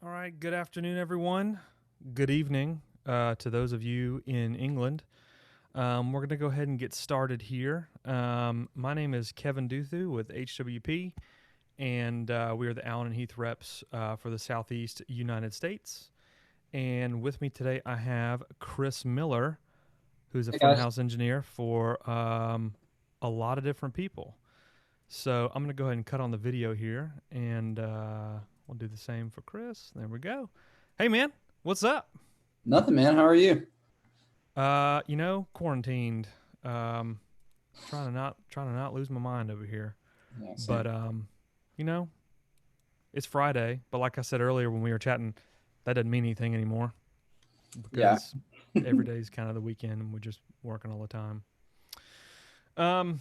All right. Good afternoon, everyone. Good evening to those of you in England. We're going to go ahead and get started here. My name is Kevin Duthu with HWP, and we are the Allen&Heath reps for the Southeast United States. And with me today, I have Chris Miller, who's a Hey front guys. house engineer for a lot of different people. So I'm going to go ahead and cut on the video here, and we'll do the same for Chris. There we go. Hey, man, what's up? Nothing, man. How are you? Quarantined. Um, trying to not lose my mind over here. Yeah, But same. you know, it's Friday. But like I said earlier when we were chatting, that doesn't mean anything anymore Yeah. because every day is kind of the weekend, and we're just working all the time. Um,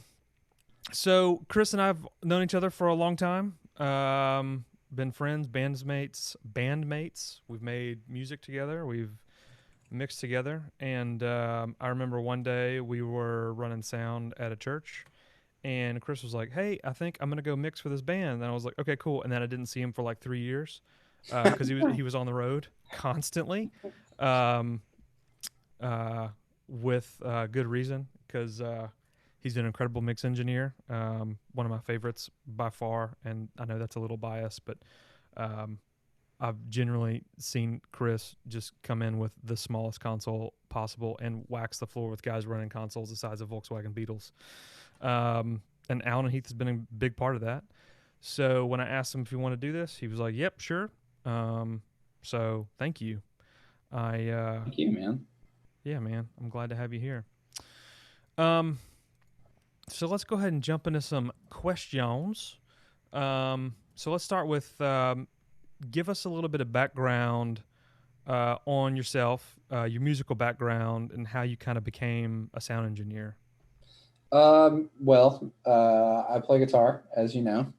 so Chris and I've known each other for a long time. Been friends, bandmates. We've made music together. We've mixed together. And I remember one day we were running sound at a church, and Chris was like, "Hey, I think I'm gonna go mix for this band." And I was like, "Okay, cool." And then I didn't see him for like 3 years because he was on the road constantly, um, uh, with good reason because. He's an incredible mix engineer, one of my favorites by far, and I know that's a little biased, but um, I've generally seen Chris just come in with the smallest console possible and wax the floor with guys running consoles the size of Volkswagen Beetles. And Allen&Heath has been a big part of that. So when I asked him if he wanted to do this, he was like, "Yep, sure." So thank you. I Thank you, man. Yeah, man, I'm glad to have you here. Um, so let's go ahead and jump into some questions. So let's start with give us a little bit of background on yourself, your musical background, and how you kind of became a sound engineer. I play guitar, as you know.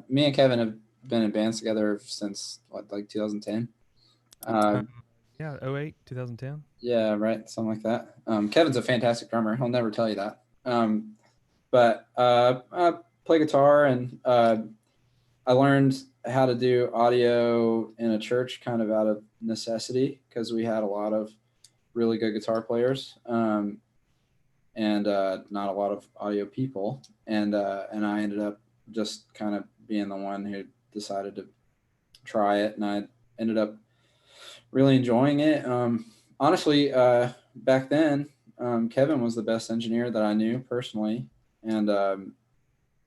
Me and Kevin have been in bands together since what, like 2010. Uh, Uh, yeah, '08, 2010. yeah, right, something like that. Kevin's a fantastic drummer. He'll never tell you that. But I play guitar, and I learned how to do audio in a church kind of out of necessity because we had a lot of really good guitar players. And not a lot of audio people. And I ended up just kind of being the one who decided to try it, and I ended up really enjoying it. Honestly, back then, Kevin was the best engineer that I knew personally, and I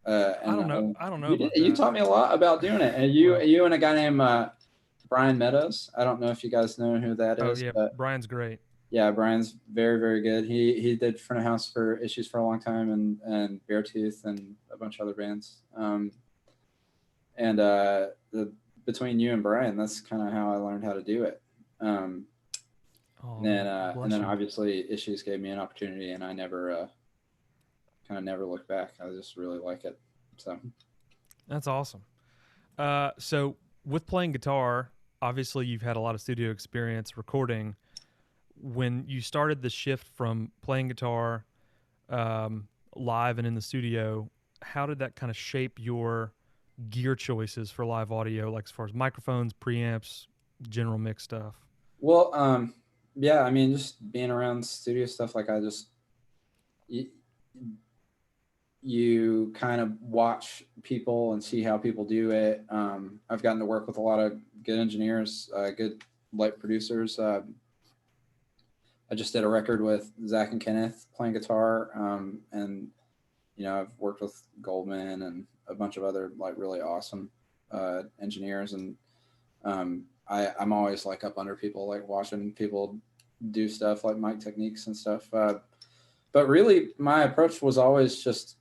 and don't know. I don't know you did, about you that. taught me a lot about doing it. And you Well, you and a guy named Brian Meadows. I don't know if you guys know who that oh is, yeah, but Brian's great. yeah, Brian's very, very good. He did front of house for Issues for a long time, and Beartooth and a bunch of other bands. And the between you and Brian, that's kind of how I learned how to do it. Um, Oh, and then bless you. obviously Issues gave me an opportunity, and I never kind of never looked back. I just really like it. So That's awesome. So with playing guitar, obviously you've had a lot of studio experience recording. When you started the shift from playing guitar live and in the studio, how did that kind of shape your gear choices for live audio, like as far as microphones, preamps, general mix stuff? well, yeah, I mean, just being around studio stuff, like I just you, you kind of watch people and see how people do it. I've gotten to work with a lot of good engineers, good light producers. I just did a record with Zach and Kenneth playing guitar, and I've worked with Goldman and a bunch of other like really awesome engineers, and I'm always like up under people, like watching people do stuff like mic techniques and stuff. But really, my approach was always just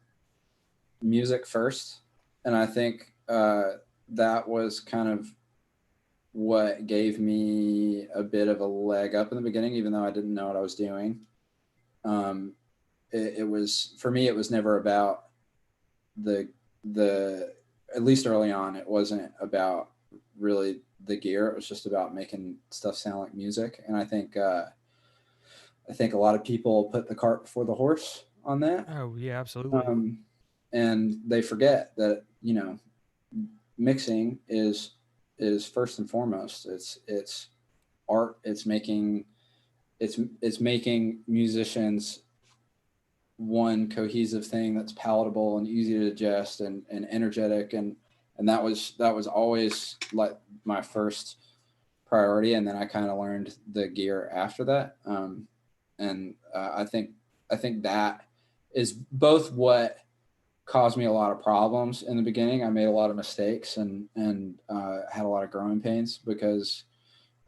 music first, and I think that was kind of what gave me a bit of a leg up in the beginning, even though I didn't know what I was doing. Um, it was for me. It was never about the the at least early on. It wasn't about really the gear. It was just about making stuff sound like music. And I think a lot of people put the cart before the horse on that. Oh yeah, absolutely. Um, and they forget that mixing is first and foremost. It's art. It's making musicians one cohesive thing that's palatable and easy to digest and energetic, and that was always like my first priority, and then I kind of learned the gear after that. I think that is both what caused me a lot of problems in the beginning. I made a lot of mistakes and had a lot of growing pains because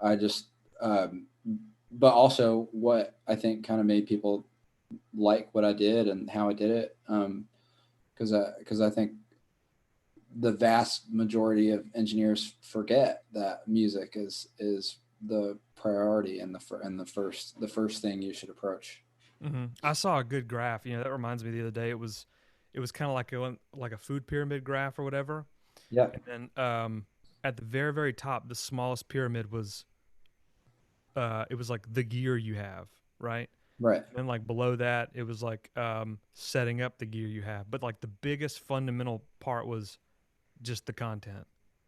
I just but also what I think kind of made people like what I did and how I did it. Because I think the vast majority of engineers forget that music is the priority and the first thing you should approach. Mm-hmm. I saw a good graph. That reminds me. The other day, it was kind of like a food pyramid graph or whatever. Yeah. And then at the very very top, the smallest pyramid was it was like the gear you have, right? Right. And then like below that, it was like setting up the gear you have. But like the biggest fundamental part was just the content.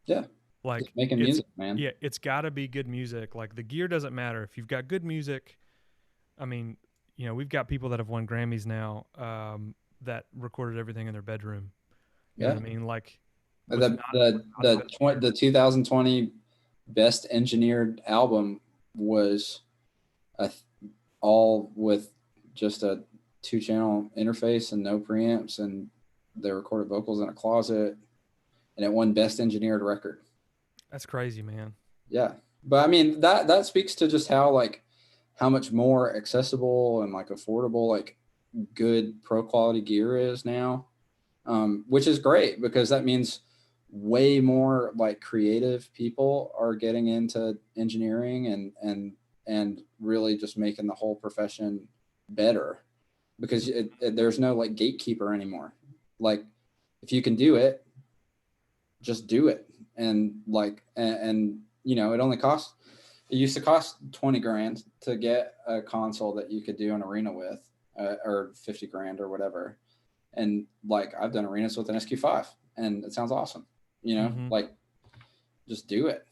Yeah. Like just making music, man. Yeah, it's got to be good music. Like the gear doesn't matter if you've got good music. I mean, we've got people that have won Grammys now that recorded everything in their bedroom. You know what I mean? Like the 2020 best engineered album was all with just a 2-channel interface and no preamps, and they recorded vocals in a closet, and it won best engineered record. That's crazy, man. Yeah. But I mean, that speaks to just how much more accessible and like affordable, like good pro quality gear is now. Which is great because that means way more like creative people are getting into engineering and really just making the whole profession better, because there's no like gatekeeper anymore. Like if you can do it, just do it. And it used to cost 20 grand to get a console that you could do an arena with, or 50 grand or whatever. And like I've done arenas with an SQ5 and it sounds awesome, Mm-hmm. like just do it.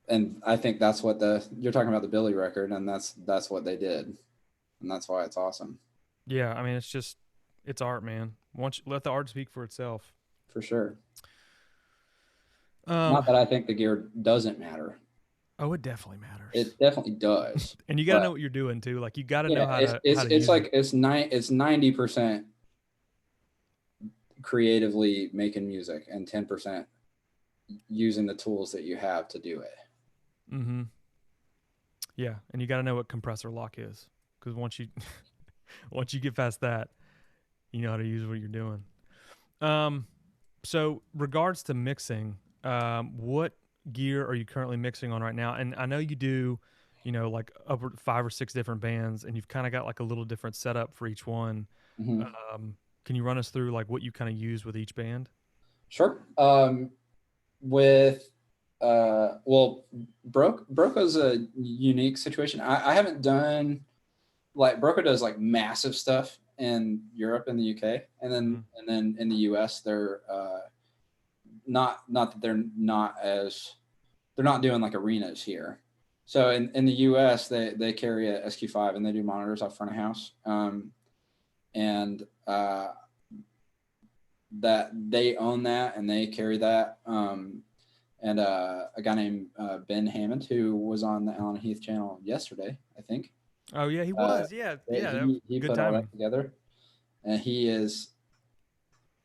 And I think that's what you're talking about, the Billy record, and that's what they did, and that's why it's awesome. Yeah, I mean it's art, man. Let the art speak for itself. For sure. Not that I think the gear doesn't matter. Oh, it definitely matters. It definitely does. And you got to know what you're doing too. Like you got to know how to it's like it. it's 90% creatively making music and 10% using the tools that you have to do it. Mm-hmm. Yeah, and you got to know what compressor lock is, because once you get past that, you know how to use what you're doing. So regards to mixing, what gear are you currently mixing on right now? And I know you do, like upward 5 or 6 different bands, and you've kind of got like a little different setup for each one. Mm-hmm. Can you run us through like what you kind of use with each band? Sure. Broco's a unique situation. I haven't done, like, Broco does like massive stuff in Europe and the UK, and then in the US they're not that they're not doing like arenas here. So in the US they carry a SQ5 and they do monitors off front of house, and that they own that and they carry that. And a guy named Ben Hammond, who was on the Allen&Heath channel yesterday, I think. Oh yeah, he was. Yeah. He put all that together, and he is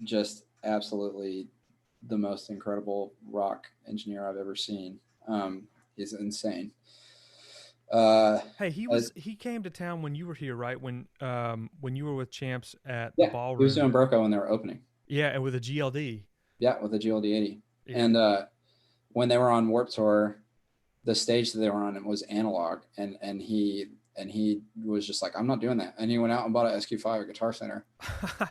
just absolutely the most incredible rock engineer I've ever seen. He's insane. Hey, he came to town when you were here, right? When you were with Champs at the ballroom. He was doing Broco when they were opening. Yeah, and with a GLD. Yeah, with a GLD 80. Yeah. And when they were on Warped Tour, the stage that they were on was analog, and he was just like, I'm not doing that. And he went out and bought an SQ5 at Guitar Center,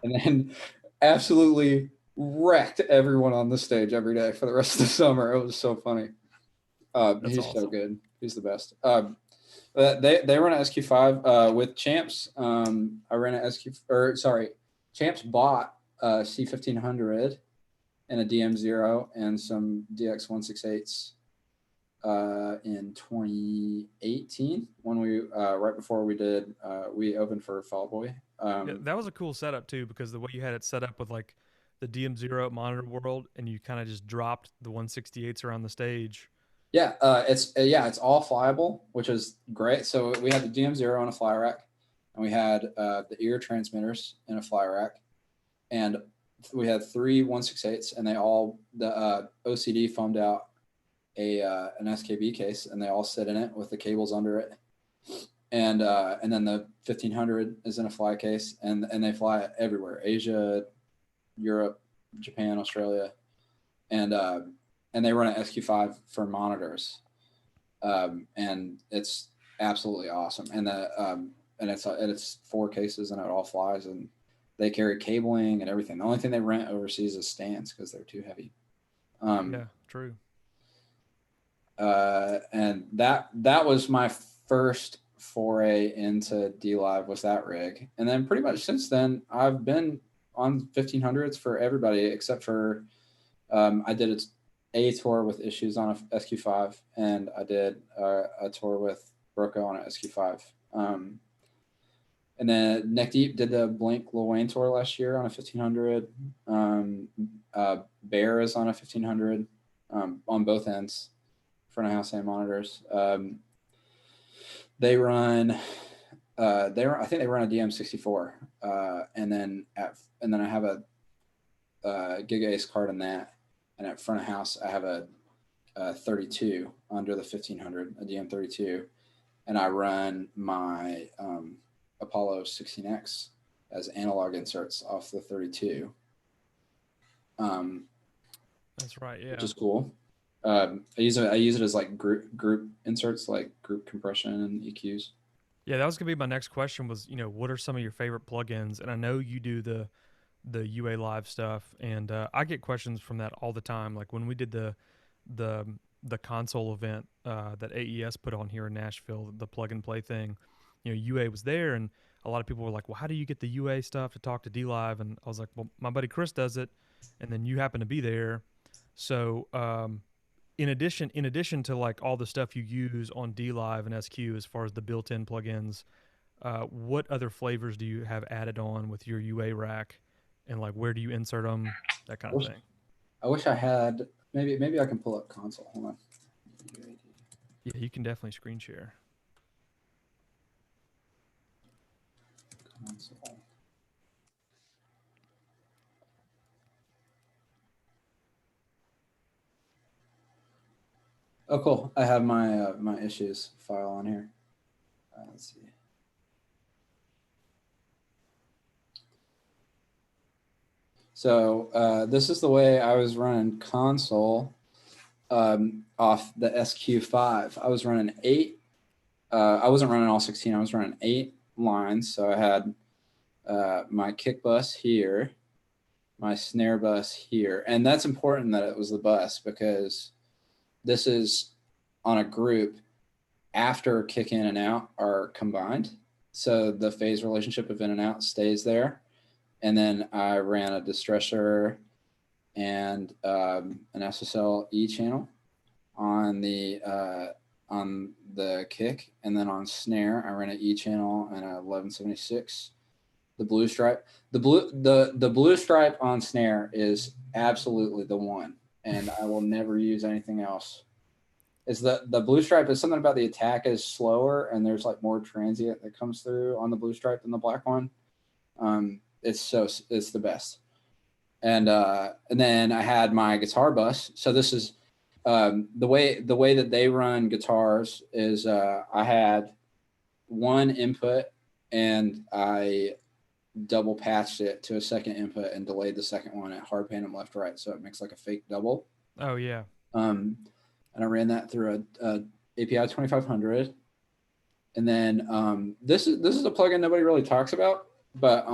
and then absolutely wrecked everyone on the stage every day for the rest of the summer. It was so funny. He's awesome. So good. He's the best. They run an SQ5 with Champs. I ran an Champs bought a C1500, and a DM0 and some DX168s in 2018 when we right before we did we opened for Fall Boy. Yeah, that was a cool setup too, because the way you had it set up with like the DM0 monitor world, and you kind of just dropped the 168s around the stage. Yeah, it's all flyable, which is great. So we had the DM0 on a fly rack, and we had the ear transmitters in a fly rack, and we had 3 168s, and they all the OCD foamed out an SKB case, and they all sit in it with the cables under it, and then the 1500 is in a fly case, and they fly everywhere: Asia, Europe, Japan, Australia, and they run an SQ5 for monitors, and it's absolutely awesome. And it's 4 cases, and it all flies, and they carry cabling and everything. The only thing they rent overseas is stands because they're too heavy. Yeah, true. And that was my first foray into dLive, was that rig. And then pretty much since then, I've been on 1500s for everybody except for I did a tour with Issues on a SQ5, and I did a tour with Broco on a SQ5. And then Neck Deep did the Blink Lil Wayne tour last year on a 1500. Bear is on a 1500 on both ends, front of house and monitors. They run. I think they run a DM64, and then I have a Giga Ace card in that, and at front of house I have a 32 under the 1500, a DM32, and I run my Apollo 16X as analog inserts off the 32. That's right. Yeah, Which is cool. I use it as like group inserts, like group compression and EQs. yeah. That was gonna be my next question. Was, what are some of your favorite plugins? And I know you do the UA Live stuff, and I get questions from that all the time. Like when we did the console event that AES put on here in Nashville, the plug and play thing. UA was there, and a lot of people were like, "Well, how do you get the UA stuff to talk to dLive?" And I was like, "Well, my buddy Chris does it, and then you happen to be there." So, in addition to like all the stuff you use on dLive and SQ as far as the built-in plugins, what other flavors do you have added on with your UA rack, and like where do you insert them, that kind of thing? I wish I had. Maybe I can pull up console. Hold on. Yeah, you can definitely screen share. Console. Oh, cool. I have my my issues file on here. Let's see. So this is the way I was running console off the SQ5. I was running 8. I wasn't running all 16. I was running 8 lines. So I had my kick bus here, my snare bus here. And that's important that it was the bus, because this is on a group after kick in and out are combined. So the phase relationship of in and out stays there. And then I ran a distressor and an SSL E channel on the kick, and then on snare I ran an E channel and a 1176. The blue stripe, the blue stripe on snare is absolutely the one, and I will never use anything else. Is the blue stripe is something about the attack is slower, and there's like more transient that comes through on the blue stripe than the black one. It's the best. And then I had my guitar bus. So this is the way that they run guitars is I had one input, and I double patched it to a second input and delayed the second one at hard pan them left right, so it makes like a fake double. Oh yeah. And I ran that through a API 2500. And then this is a plugin nobody really talks about, but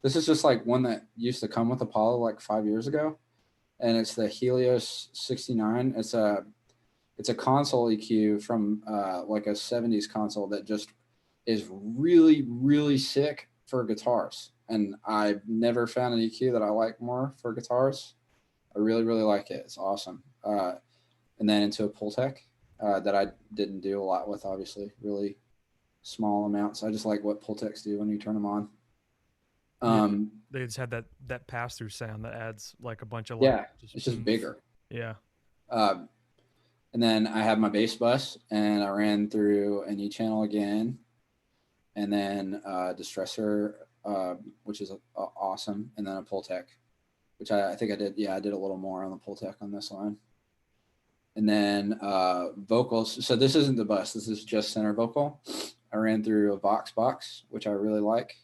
this is just like one that used to come with Apollo like 5 years ago, and it's the Helios 69. It's a console EQ from like a 70s console that just is really, really sick for guitars. And I've never found an EQ that I like more for guitars. I really, really like it. It's awesome. And then into a Pultec that I didn't do a lot with, obviously, really small amounts. I just like what Pultecs do when you turn them on. Yeah, Um, they just had that pass through sound that adds like a bunch of like yeah, just it's just oomph. bigger. Yeah. Um, and then I have my bass bus, and I ran through an E channel again, and then distressor, which is awesome, and then a Pultec, which I think I did. Yeah, I did a little more on the Pultec on this line. And then vocals. So this isn't the bus. This is just center vocal. I ran through a Vox box, which I really like.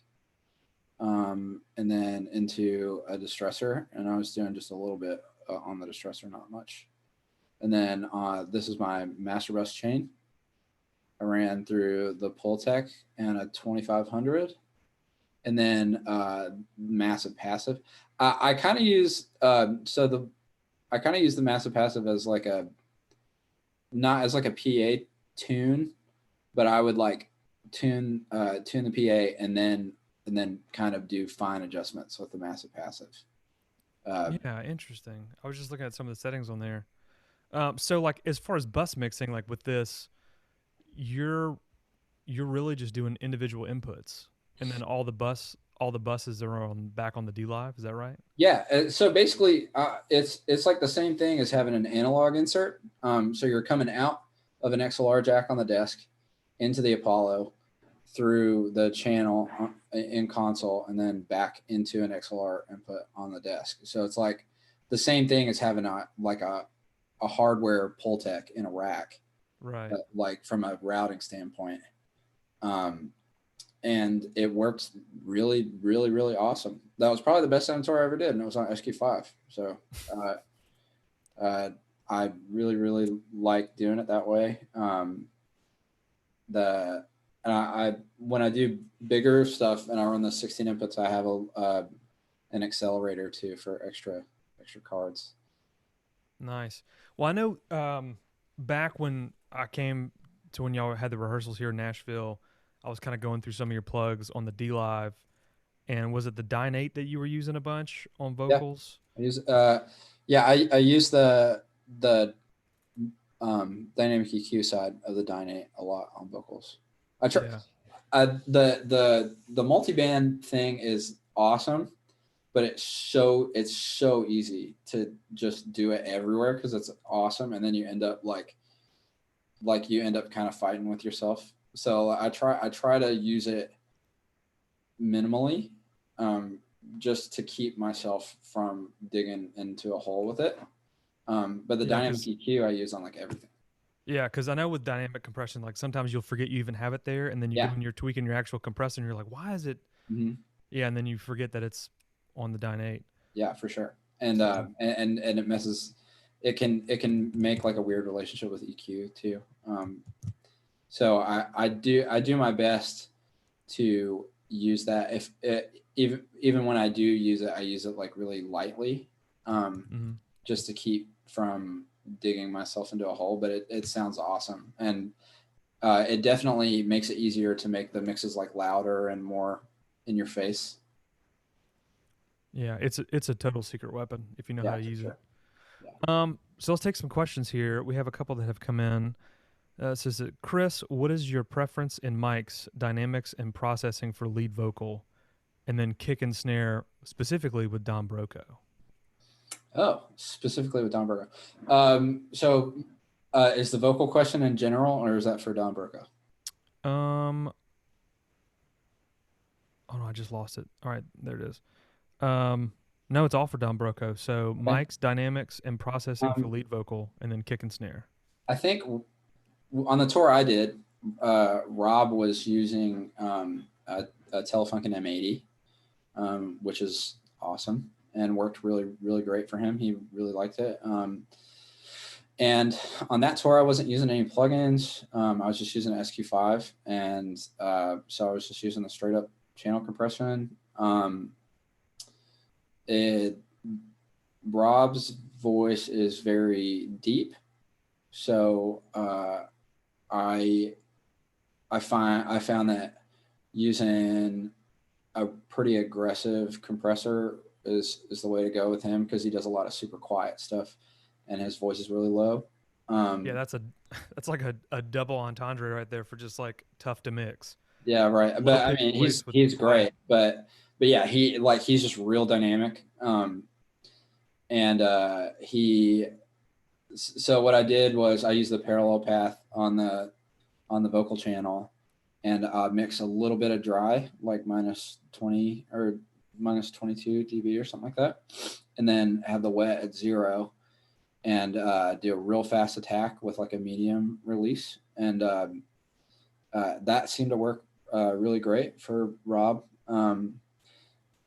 And then into a distressor, and I was doing just a little bit on the distressor, not much. And then this is my master bus chain. I ran through the Pultec and a 2500, and then massive passive. I kind of use I kind of use the massive passive as like a not as like a PA tune, but I would like tune the PA and then kind of do fine adjustments with the massive passive. Yeah, interesting. I was just looking at some of the settings on there. So like as far as bus mixing, like with this, you're you're really just doing individual inputs, and then all the buses are on back on the dLive. Is that right? Yeah, so basically, it's like the same thing as having an analog insert. So you're coming out of an XLR jack on the desk into the Apollo through the channel in console, and then back into an XLR input on the desk. So it's like the same thing as having a hardware Pultec in a rack, Right. like from a routing standpoint. Um, and it worked really, really, really awesome. That was probably the best inventory I ever did, and it was on SQ5. So I really, really like doing it that way. The I when I do bigger stuff and I run the 16 inputs, I have an accelerator too for extra cards. Nice. Well, I know back when I came to when y'all had the rehearsals here in Nashville, I was kind of going through some of your plugs on the dLive, and was it the Dynate that you were using a bunch on Yeah, vocals? I use I use the dynamic EQ side of the Dynate a lot on vocals. I try Yeah. the multiband thing is awesome, but it's so easy to just do it everywhere because it's awesome, and then you end up you end up kind of fighting with yourself. So I try to use it minimally, just to keep myself from digging into a hole with it. But the Yeah, dynamic because EQ I use on like everything. I know with dynamic compression, like sometimes you'll forget you even have it there, and then you go Yeah. and you're tweaking your actual compressor, and you're like, why is it? Mm-hmm. Yeah, and then you forget that it's on the Dynate. Yeah, for sure. And So and it messes. It can make like a weird relationship with EQ too. So I do my best to use that. If it, even when I do use it, I use it like really lightly, mhm. just to keep from digging myself into a hole. But it sounds awesome, and it definitely makes it easier to make the mixes like louder and more in your face. Yeah, it's a total secret weapon if you know how Yeah, to for use it. sure. Yeah. So let's take some questions here. We have a couple that have come in. It says that Chris, what is your preference in mics, dynamics, and processing for lead vocal, and then kick and snare specifically with Don Broco? Oh, specifically with Don Broco. So is the vocal question in general, or is that for Don Broco? Um, oh no, I just lost it. All right, there it is. Um, no, it's all for Don Broco. So Okay. mics, dynamics, and processing for Um, lead vocal, and then kick and snare. I think on the tour I did, Rob was using a Telefunken M80, which is awesome and worked really, really great for him. He really liked it. And on that tour, I wasn't using any plugins. I was just using SQ5, and so I was just using the straight up channel compression. It Rob's voice is very deep, so I I found that using a pretty aggressive compressor is the way to go with him because he does a lot of super quiet stuff, and his voice is really low. Yeah, that's like a double entendre right there for just like tough to mix. Yeah, right. Low But I pitched mean, voice with he's quiet. great. But yeah, he's just real dynamic. And he so what I did was I used the parallel path on the vocal channel, and mix a little bit of dry, like -20 or -22 dB or something like that, and then have the wet at 0, and do a real fast attack with like a medium release, and that seemed to work really great for Rob.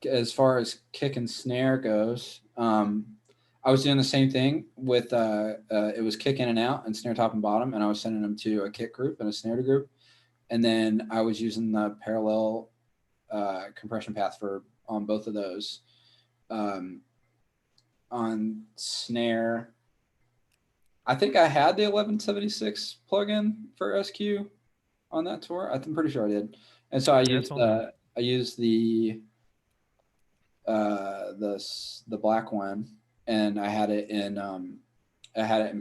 As far as kick and snare goes, I was doing the same thing with it was kick in and out and snare top and bottom, and I was sending them to a kick group and a snare group, and then I was using the parallel compression path for on both of those. On snare, I think I had the 1176 plugin for SQ on that tour. I'm pretty sure I did, and so Yeah, it's on there. I used the black one, and I had it in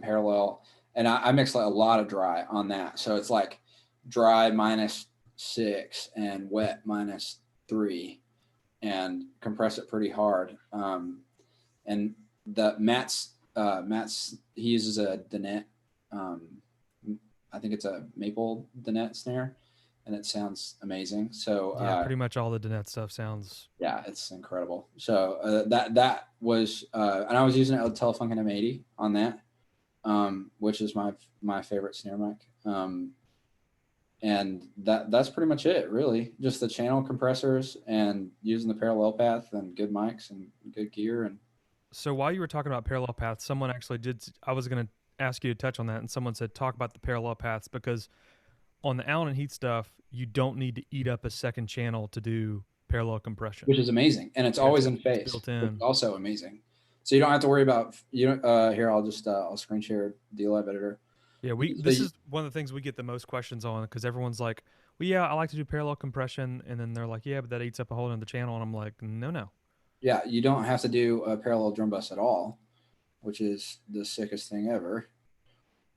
parallel, and I mixed like a lot of dry on that. So it's like dry -6 and wet -3, and compress it pretty hard. And the Matt's he uses a Donette. I think it's a maple Donette snare, and it sounds amazing. So Yeah, pretty much all the Donette stuff sounds. yeah, it's incredible. So that was, and I was using it with Telefunken M80 on that, which is my favorite snare mic. And that's pretty much it, really. Just the channel compressors and using the parallel path and good mics and good gear. And So while you were talking about parallel paths, someone actually did. I was going to ask you to touch on that, and someone said talk about the parallel paths because on the Allen&Heath stuff, you don't need to eat up a second channel to do parallel compression. which is amazing, and it's Yeah, always in it's phase, built which is in. also amazing. So you don't have to worry about here. I'll screen share dLive editor. Yeah, So this is one of the things we get the most questions on because everyone's like, "Well, yeah, I like to do parallel compression," and then they're like, "Yeah, but that eats up a whole other channel," and I'm like, "No, no." yeah, you don't have to do a parallel drum bus at all, which is the sickest thing ever.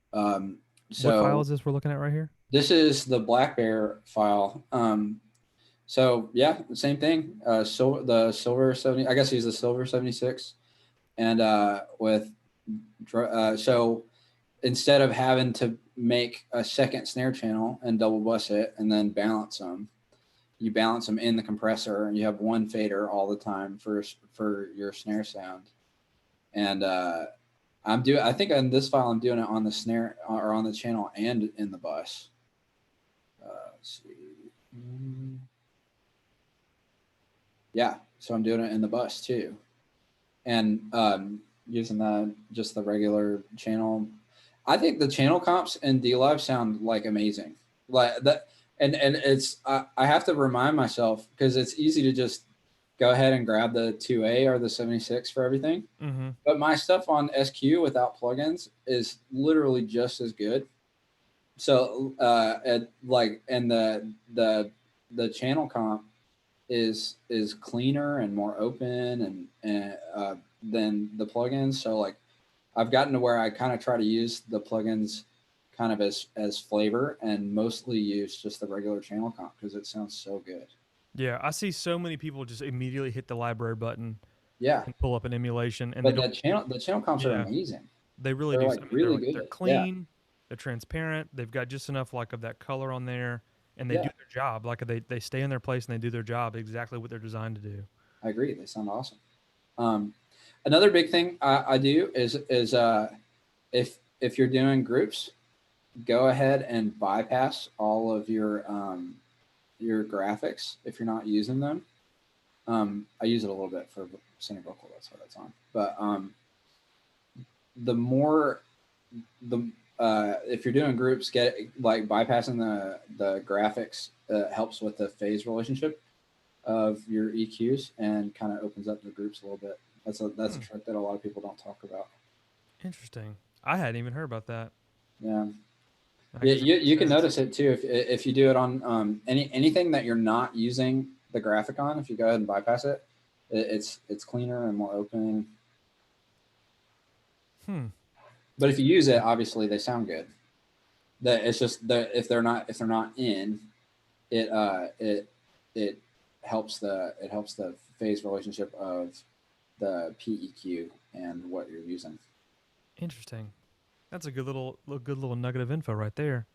What file So is this we're looking at right here? this is the Blackbear file. So yeah, the same thing. So the silver 70, I guess he's the silver 76, and so instead of having to make a second snare channel and double bus it and then balance them, you balance them in the compressor, and you have one fader all the time for your snare sound. And I think on this file I'm doing it on the snare or on the channel and in the bus. Let's see. Yeah, so I'm doing it in the bus too, and using just the regular channel. I think the channel comps in dLive sound like amazing, like that. And it's I have to remind myself because it's easy to just go ahead and grab the 2A or the 76 for everything. Mm-hmm. But my stuff on SQ without plugins is literally just as good. So and the channel comp is cleaner and more open and than the plugins. So like I've gotten to where I kind of try to use the plugins kind of as flavor and mostly use just the regular channel comp because it sounds so good. Yeah, I see so many people just immediately hit the library button Yeah, and pull up an emulation, and they but don't. the channel comps are Yeah, amazing. they really They're do. like I mean, really they're good. Yeah, clean, they're transparent. They've got just enough like of that color on there, and they do yeah, their job. Like they stay in their place and they do their job exactly what they're designed to do. I agree. They sound awesome. Another big thing I do is if you're doing groups, go ahead and bypass all of your graphics if you're not using them. I use it a little bit for center vocal. That's what it's on. But the more the if you're doing groups, get like bypassing the graphics helps with the phase relationship of your EQs and kind of opens up the groups a little bit. That's a trick that a lot of people don't talk about. Interesting. I hadn't even heard about that. Yeah. I Yeah, guess it makes you can sense. notice it too if you do it on anything that you're not using the graphic on. If you go ahead and bypass it, It's cleaner and more open. But if you That's use it, interesting. obviously they sound good. That it's just that if they're not in, it helps the phase relationship of the PEQ and what you're using. Interesting. That's a good little nugget of info right there.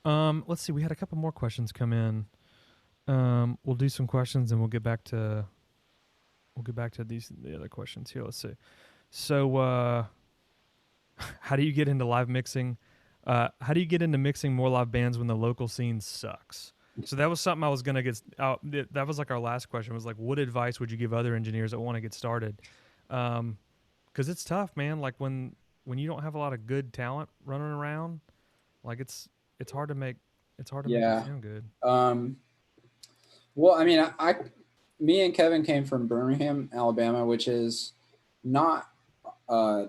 Let's see. We had a couple more questions come in. We'll do some questions and we'll get back to the other questions here. Let's see. So, how do you get into live mixing? How do you get into mixing more live bands when the local scene sucks? So that was something I was gonna get. That was like our last question. Was like, what advice would you give other engineers that want to get started? Because it's tough, man. Like when you don't have a lot of good talent running around, like it's hard to make it Yeah. sound good. Well, I mean, me and Kevin came from Birmingham, Alabama, which is not, uh,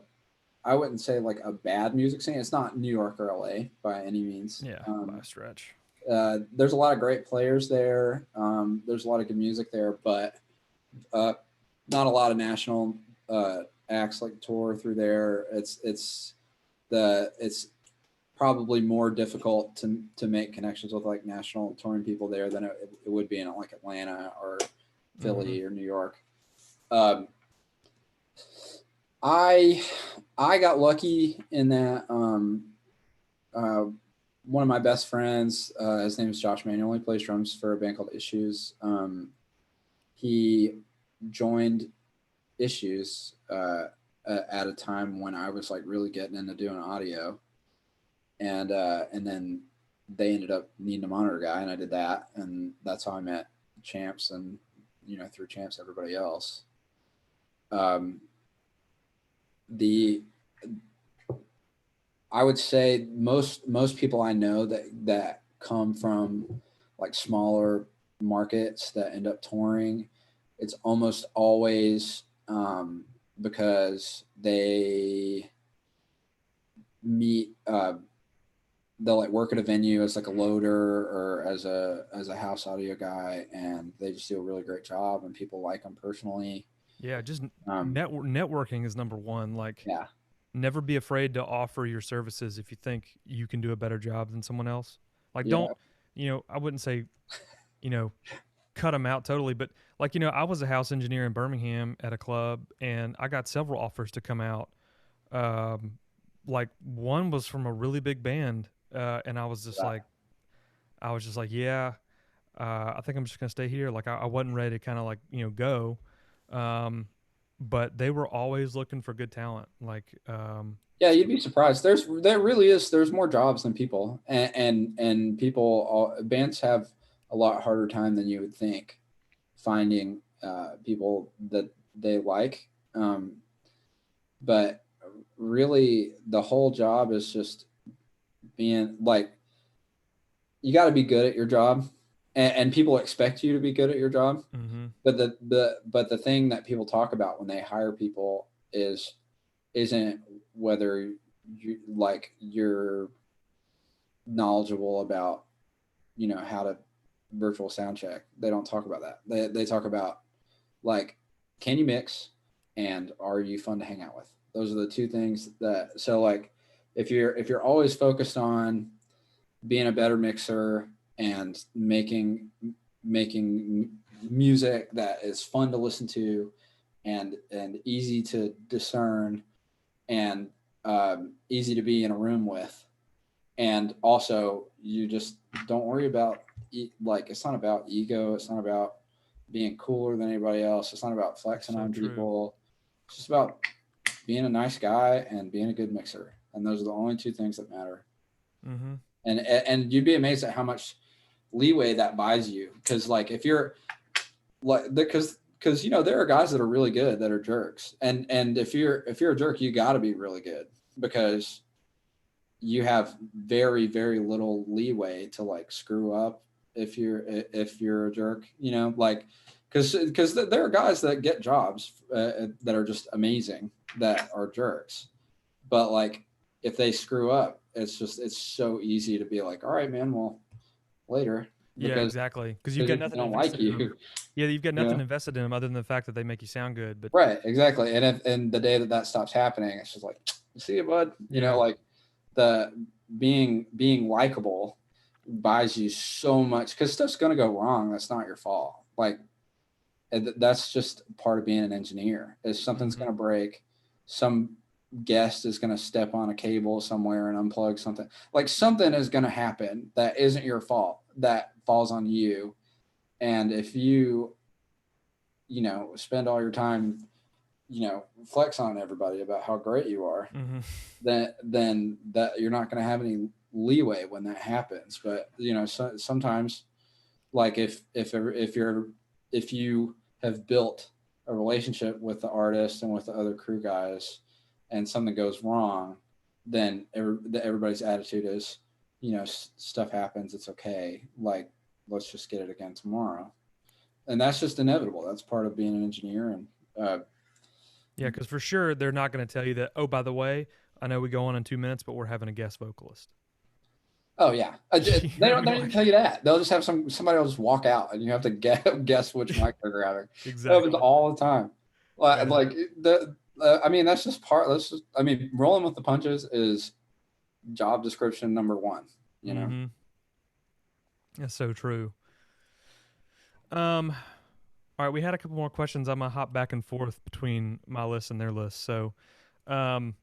I wouldn't say like a bad music scene. It's not New York or LA by any means. Yeah, by a stretch. There's a lot of great players there. There's a lot of good music there, but uh, not a lot of national acts like tour through there. It's probably more difficult to make connections with like national touring people there than it would be in like Atlanta or Mm-hmm. Philly or New York. Um, I I got lucky in that uh, one of my best friends, his name is Josh Manuel. He plays drums for a band called Issues. He joined Issues at a time when I was like really getting into doing audio, and then they ended up needing a monitor guy, and I did that, and that's how I met Champs, and through Champs everybody else. Um, the I would say most people I know that come from like smaller markets that end up touring, it's almost always because they meet they'll like work at a venue as like a loader or as a house audio guy, and they just do a really great job and people like them personally. Yeah, just um networking is number one. Like, yeah, never be afraid to offer your services if you think you can do a better job than someone else. Like, don't, yeah, I wouldn't say, you know, cut them out totally, but like, I was a house engineer in Birmingham at a club and I got several offers to come out. Um, like one was from a really big band. And I was just like, yeah, I think I'm just going to stay here. Like, I wasn't ready to kind of like, go. Um, but they were always looking for good talent. Like, yeah, you'd be surprised. There's more jobs than people, and people bands have a lot harder time than you would think finding people that they like. But really, the whole job is just being like, you got to be good at your job, and people expect you to be good at your job. mm-hmm. But the thing that people talk about when they hire people isn't whether you're knowledgeable about how to virtual sound check. They don't talk about that. They talk about like, can you mix, and are you fun to hang out with? Those are the two things that. So like, if you're always focused on being a better mixer and making music that is fun to listen to and easy to discern and easy to be in a room with, and also you just don't worry about like, it's not about ego, it's not about being cooler than anybody else, it's not about That's flexing so on true. people, it's just about being a nice guy and being a good mixer, and those are the only two things that matter. Mm-hmm. And you'd be amazed at how much leeway that buys you, because like if you're like, because there are guys that are really good that are jerks, and if you're a jerk, you got to be really good, because you have very very little leeway to like screw up if you're a jerk, like, because there are guys that get jobs that are just amazing that are jerks, but like if they screw up, it's so easy to be like, all right man, well, later. Yeah, because exactly. Because you've because got if they nothing don't like invested in them. you, Yeah, you've got you nothing know, invested in them other than the fact that they make you sound good. But right, exactly. And the day that that stops happening, it's just like, see you, bud. You know, yeah, like the being likable buys you so much because stuff's gonna go wrong. That's not your fault. Like that's just part of being an engineer. Is something's hmm gonna break, some guest is gonna step on a cable somewhere and unplug something. Like something is gonna happen that isn't your fault. That falls on you. And if spend all your time, flex on everybody about how great you are, hmm then that you're not going to have any leeway when that happens. But sometimes, like if you have built a relationship with the artist and with the other crew guys, and something goes wrong, then everybody's attitude is, stuff happens, it's okay. Like, let's just get it again tomorrow. And that's just inevitable. That's part of being an engineer. And uh, yeah, because for sure they're not going to tell you that. Oh, by the way, I know we go on in 2 minutes, but we're having a guest vocalist. oh yeah, You they know what I don't. mean? They don't even Like, tell you that. They'll just have somebody will just walk out, and you have to guess which mic they're having. It happens exactly. all the time. Like, Yeah. like I mean, that's just part. That's just. I mean, rolling with the punches is job description number one. You know. Mm-hmm. That's so true. Um. All right, we had a couple more questions. I'm gonna hop back and forth between my list and their list. So, um,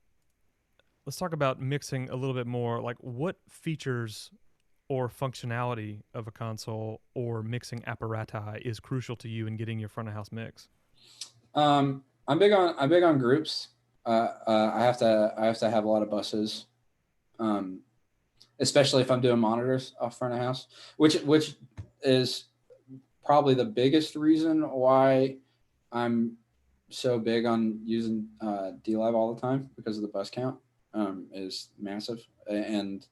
let's talk about mixing a little bit more. Like, what features or functionality of a console or mixing apparati is crucial to you in getting your front of house mix? I'm big on groups. I have to have a lot of buses. Um, Especially if I'm doing monitors off front of house, which is probably the biggest reason why I'm so big on using dLive all the time, because of the bus count is massive, and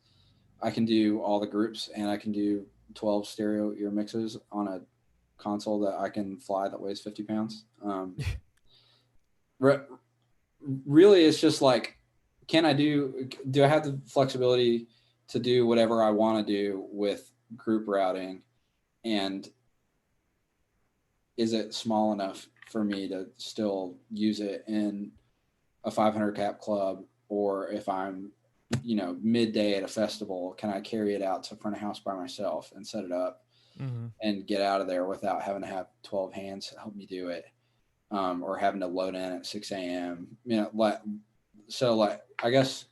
I can do all the groups, and I can do 12 stereo ear mixes on a console that I can fly that weighs 50 pounds. Re- Really, it's just like, do I have the flexibility to do whatever I want to do with group routing, and is it small enough for me to still use it in a 500 cap club? Or if I'm, midday at a festival, can I carry it out to front of house by myself and set it up Mm-hmm. and get out of there without having to have 12 hands help me do it, or having to load in at 6 a.m. I guess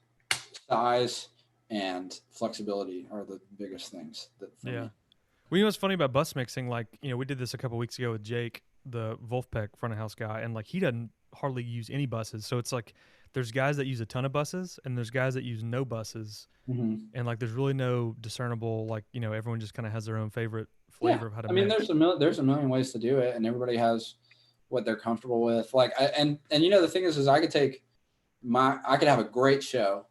size and flexibility are the biggest things that for Yeah. me. Well, you know what's funny about bus mixing? Like, we did this a couple weeks ago with Jake, the Wolfpack front of house guy, and like he doesn't hardly use any buses. So it's like there's guys that use a ton of buses and there's guys that use no buses. Mm-hmm. And like there's really no discernible, like, everyone just kind of has their own favorite Yeah, flavor of how to I mean, mix. there's a million ways to do it, and everybody has what they're comfortable with. Like, and the thing is I could have a great show,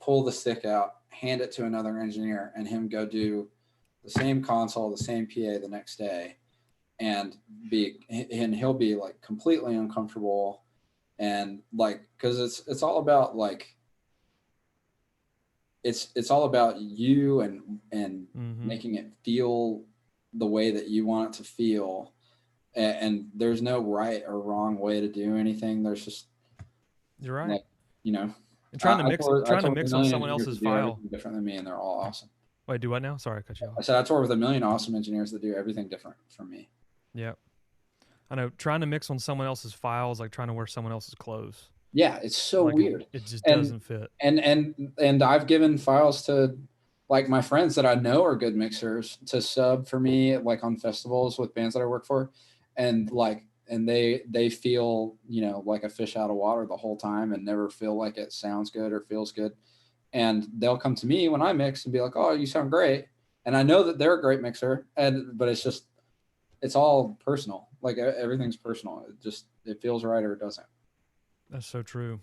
pull the stick out, hand it to another engineer, and him go do the same console, the same PA the next day, and he'll be like completely uncomfortable, and like, because it's all about like, it's all about you, and Mm-hmm. making it feel the way that you want it to feel. And there's no right or wrong way to do anything. There's just You're right. like, you know, And I, trying to I mix tour I trying to tour with a mix on million someone engineers else's that do file. everything different than me, and they're all awesome. Wait, do what now? Sorry, I cut you I off. said I tour with a million awesome engineers that do everything different from me. Yeah. I know trying to mix on someone else's file is like trying to wear someone else's clothes. Yeah, it's so Like weird. it just And doesn't fit. and I've given files to like my friends that I know are good mixers to sub for me, like on festivals with bands that I work for, and they feel, like a fish out of water the whole time, and never feel like it sounds good or feels good. And they'll come to me when I mix and be like, "Oh, you sound great," and I know that they're a great mixer, but it's all personal. Like everything's personal. It feels right or it doesn't. That's so true.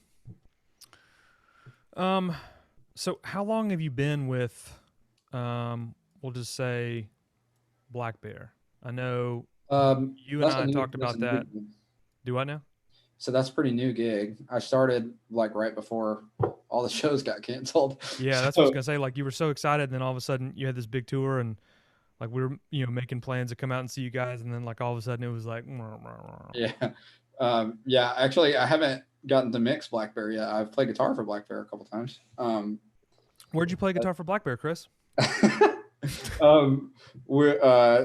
Um, so how long have you been with, we'll just say Blackbear? I know you and I talked That's a about new that. gig. Do I now? So that's a pretty new gig. I started like right before all the shows got canceled. Yeah, that's what I was So gonna say. Like you were so excited, and then all of a sudden you had this big tour, and Like we were, making plans to come out and see you guys, and then like all of a sudden it was like, Yeah. Yeah, actually, I haven't gotten to mix Blackbear yet. I've played guitar for Blackbear a couple times. Where'd you play guitar for Blackbear, Chris?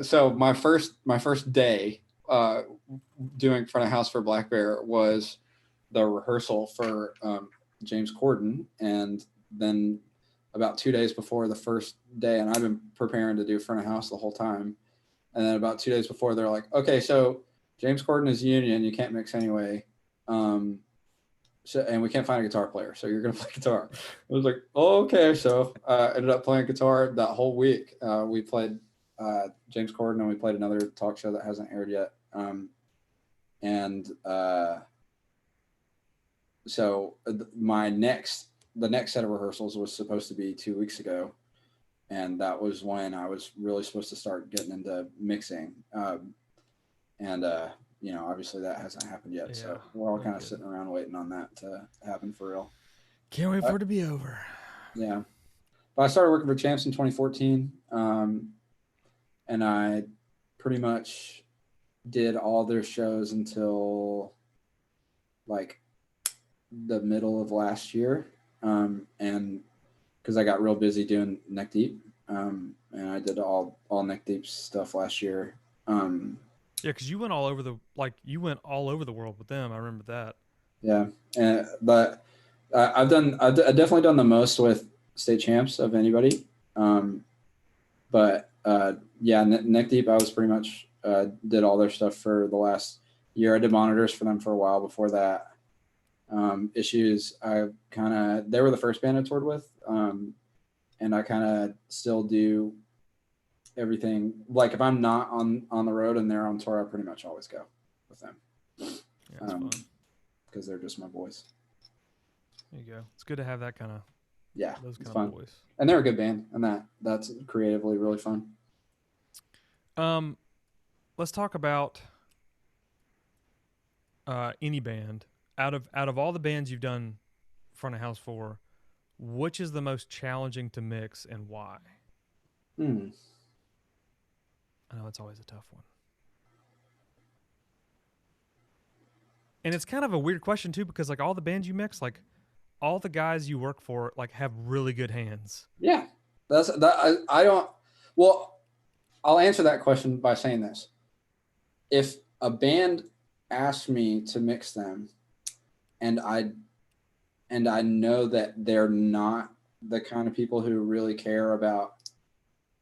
So my first day doing front of house for Blackbear was the rehearsal for James Corden, and then about 2 days before the first day, and I've been preparing to do front of house the whole time. And then about 2 days before, they're like, "Okay, so James Corden is union. You can't mix anyway. And we can't find a guitar player, so you're gonna play guitar." I was like, "Oh, okay." So ended up playing guitar that whole week. We played James Corden, and we played another talk show that hasn't aired yet. So the next set of rehearsals was supposed to be 2 weeks ago, and that was when I was really supposed to start getting into mixing. Obviously that hasn't happened yet. Yeah, so we're all kind of sitting around waiting on that to happen for real. Can't wait for it to be over. Yeah. But I started working for Champs in 2014. And I pretty much did all their shows until like the middle of last year. And because I got real busy doing Neck Deep. And I did all Neck Deep stuff last year. Yeah, because you went all over the world with them. I remember that. Yeah, but I've definitely done the most with state champs of anybody. Yeah, Neck Deep, I was pretty much did all their stuff for the last year. I did monitors for them for a while before that. Issues, they were the first band I toured with, and I kind of still do everything. Like if I'm not on the road and they're on tour, I pretty much always go with them. Yeah, that's fun. Because they're just my boys. There you go. It's good to have that kind of those kind of boys. And they're a good band, and that's creatively really fun. Let's talk about any band. Out of all the bands you've done front of house for, which is the most challenging to mix and why? I know it's always a tough one. And it's kind of a weird question too, because like all the bands you mix, like all the guys you work for, like have really good hands. Yeah, I don't. Well, I'll answer that question by saying this: if a band asks me to mix them, and I know that they're not the kind of people who really care about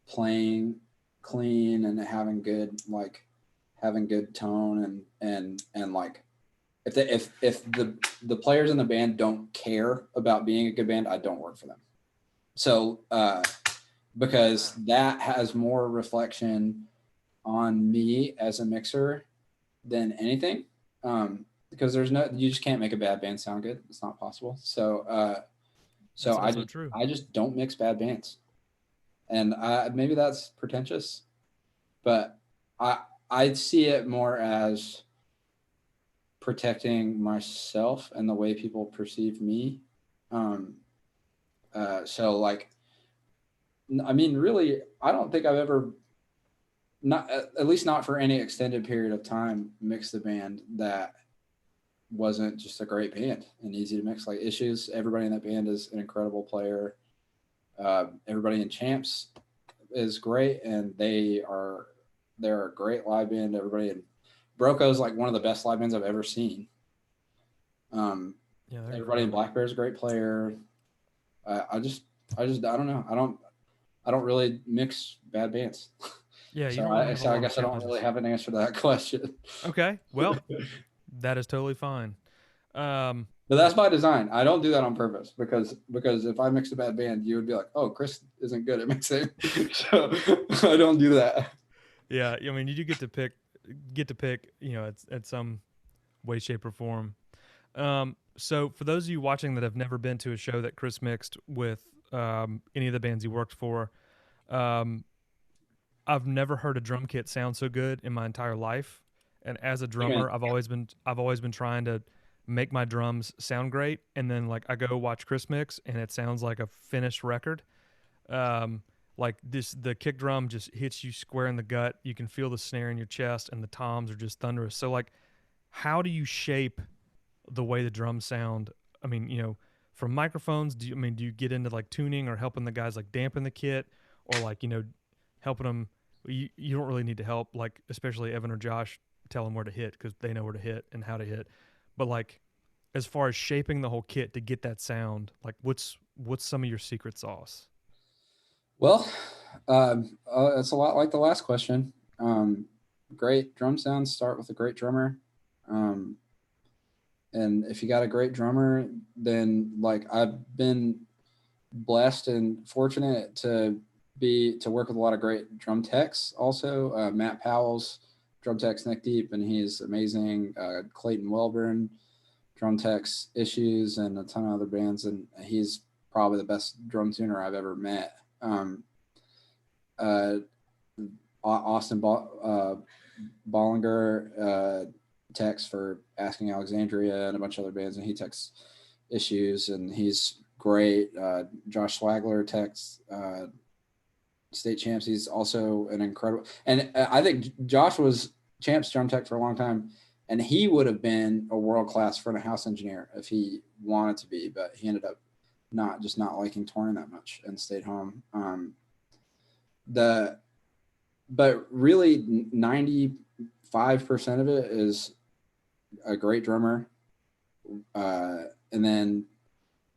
playing clean and having good tone and like. If the players in the band don't care about being a good band, I don't work for them. So because that has more reflection on me as a mixer than anything. Because you just can't make a bad band sound good. It's not possible. So I just don't mix bad bands, and maybe that's pretentious, but I see it more as protecting myself and the way people perceive me. So like, I mean, really, I don't think I've ever, not at least not for any extended period of time, mixed a band that wasn't just a great band and easy to mix. Like Issues, everybody in that band is an incredible player. Everybody in Champs is great, and they're a great live band. Everybody in Broco is like one of the best live bands I've ever seen. Everybody in Blackbear is a great player. I don't know. I don't really mix bad bands. Yeah, so I guess I don't really have an answer to that question. Okay, well, that is totally fine. But that's by design. I don't do that on purpose because if I mixed a bad band, you would be like, "Oh, Chris isn't good at mixing," so I don't do that. Yeah, I mean, you do get to pick, at some way, shape, or form. So for those of you watching that have never been to a show that Chris mixed with any of the bands he worked for, I've never heard a drum kit sound so good in my entire life. And as a drummer, I've always been trying to make my drums sound great, and then like I go watch Chris mix, and it sounds like a finished record. like the kick drum just hits you square in the gut. You can feel the snare in your chest, and the toms are just thunderous. So like, how do you shape the way the drums sound? I mean, from microphones, do you get into like tuning or helping the guys like dampen the kit, or like helping them? You don't really need to help, like especially Evan or Josh, tell them where to hit because they know where to hit and how to hit. But like, as far as shaping the whole kit to get that sound, like what's some of your secret sauce? Well, it's a lot like the last question. Great drum sounds start with a great drummer. Um, and if you got a great drummer, then like I've been blessed and fortunate to work with a lot of great drum techs. Also, Matt Powell's drum techs neck deep, and he's amazing. Clayton Welburn, drum techs issues, and a ton of other bands, and he's probably the best drum tuner I've ever met. Austin Bollinger texts for Asking Alexandria and a bunch of other bands, and he texts issues, and he's great. Josh Swagler texts state champs. He's also an incredible, and I think Josh was champs drum tech for a long time, and he would have been a world-class front of house engineer if he wanted to be, but he ended up not liking touring that much and stayed home. But really 95% of it is a great drummer. And then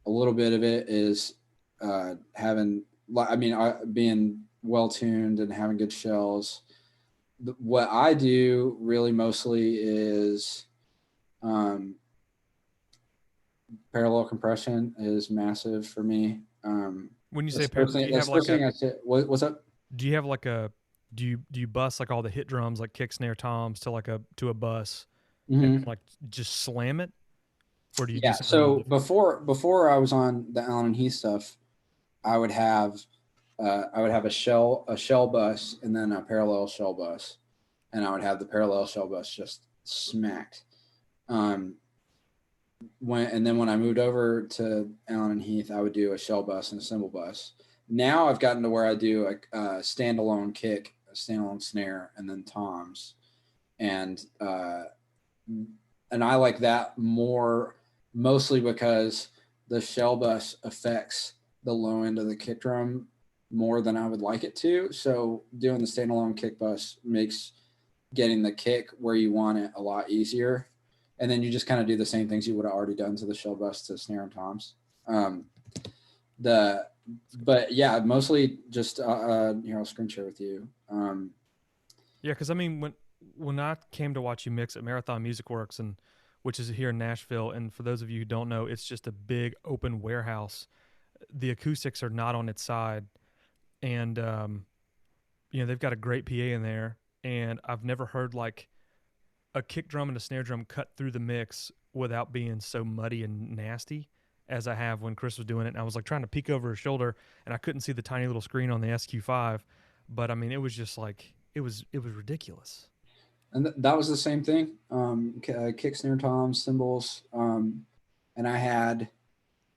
a little bit of it is being well-tuned and having good shells. What I do really mostly is parallel compression is massive for me. When you say what's up? Do you have like a do you bus like all the hit drums like kick, snare, toms to a bus and like just slam it, or do you do something? So before I was on the Allen&Heath stuff, I would have a shell bus and then a parallel shell bus, and I would have the parallel shell bus just smacked. When I moved over to Allen&Heath, I would do a shell bus and a cymbal bus. Now I've gotten to where I do a standalone kick, a standalone snare, and then toms, and I like that more, mostly because the shell bus affects the low end of the kick drum more than I would like it to. So doing the standalone kick bus makes getting the kick where you want it a lot easier. And then you just kind of do the same things you would have already done to the shell bus to snare and toms. But yeah, mostly just I'll screen share with you. Yeah, because I mean, when I came to watch you mix at Marathon Music Works, and which is here in Nashville, and for those of you who don't know, it's just a big open warehouse. The acoustics are not on its side, and they've got a great PA in there, and I've never heard like a kick drum and a snare drum cut through the mix without being so muddy and nasty as I have when Chris was doing it. And I was like trying to peek over his shoulder, and I couldn't see the tiny little screen on the SQ5, but I mean, it was just like it was ridiculous. And that was the same thing. Kick, snare, toms, cymbals, and I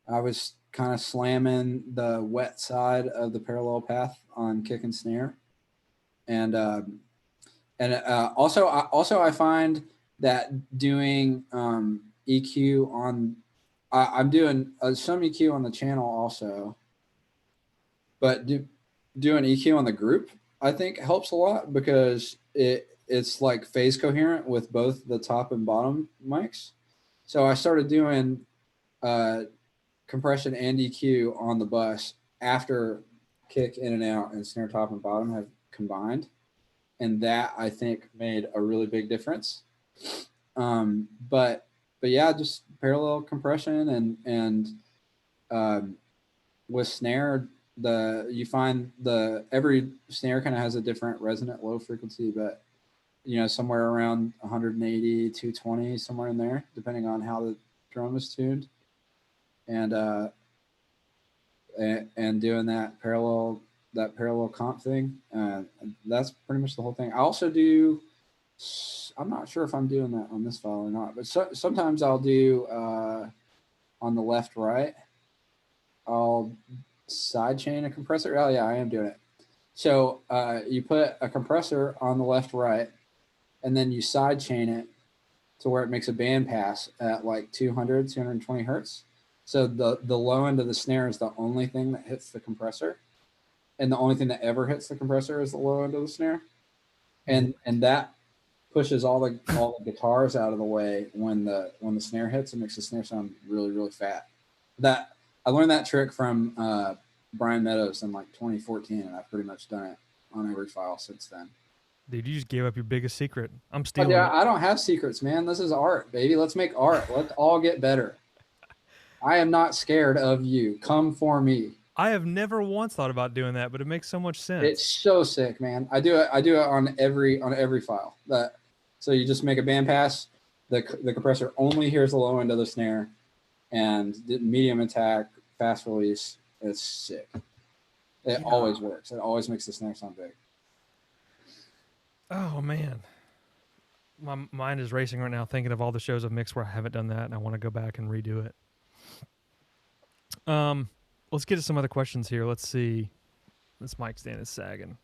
was kind of slamming the wet side of the parallel path on kick and snare, and also I find that doing EQ on I'm doing some EQ on the channel also, but doing EQ on the group I think helps a lot because it's like phase coherent with both the top and bottom mics. So I started doing compression and EQ on the bus after kick, in and out, and snare top and bottom have combined, and that I think made a really big difference. But yeah, just parallel compression and with snare, you find every snare kind of has a different resonant low frequency, but somewhere around 180, 220, somewhere in there, depending on how the drum is tuned, and doing that parallel comp thing. That's pretty much the whole thing. I also do. I'm not sure if I'm doing that on this file or not, but sometimes I'll do on the left right. I'll sidechain a compressor. Oh yeah, I am doing it. So you put a compressor on the left, right, and then you side chain it to where it makes a band pass at like 200, 220 hertz. So the low end of the snare is the only thing that hits the compressor, and the only thing that ever hits the compressor is the low end of the snare, and that pushes all the guitars out of the way when the snare hits. It makes the snare sound really, really fat. That I learned that trick from Brian Meadows in like 2014, and I've pretty much done it on every file since then. Dude, you just gave up your biggest secret. I'm Oh, stealing yeah, it. I don't have secrets, man. This is art, baby. Let's make art. Let's all get better. I am not scared of you. Come for me. I have never once thought about doing that, but it makes so much It's sense. so sick, man. I do it on every file. So you just make a band pass. The compressor only hears the low end of the snare, and the medium attack, fast release. It's sick. It Yeah. always works. It always makes the snare sound big. Oh man, my mind is racing right now, thinking of all the shows I've mixed where I haven't done that, and I want to go back and redo it. Let's get to some other questions here. Let's see. This mic stand is sagging.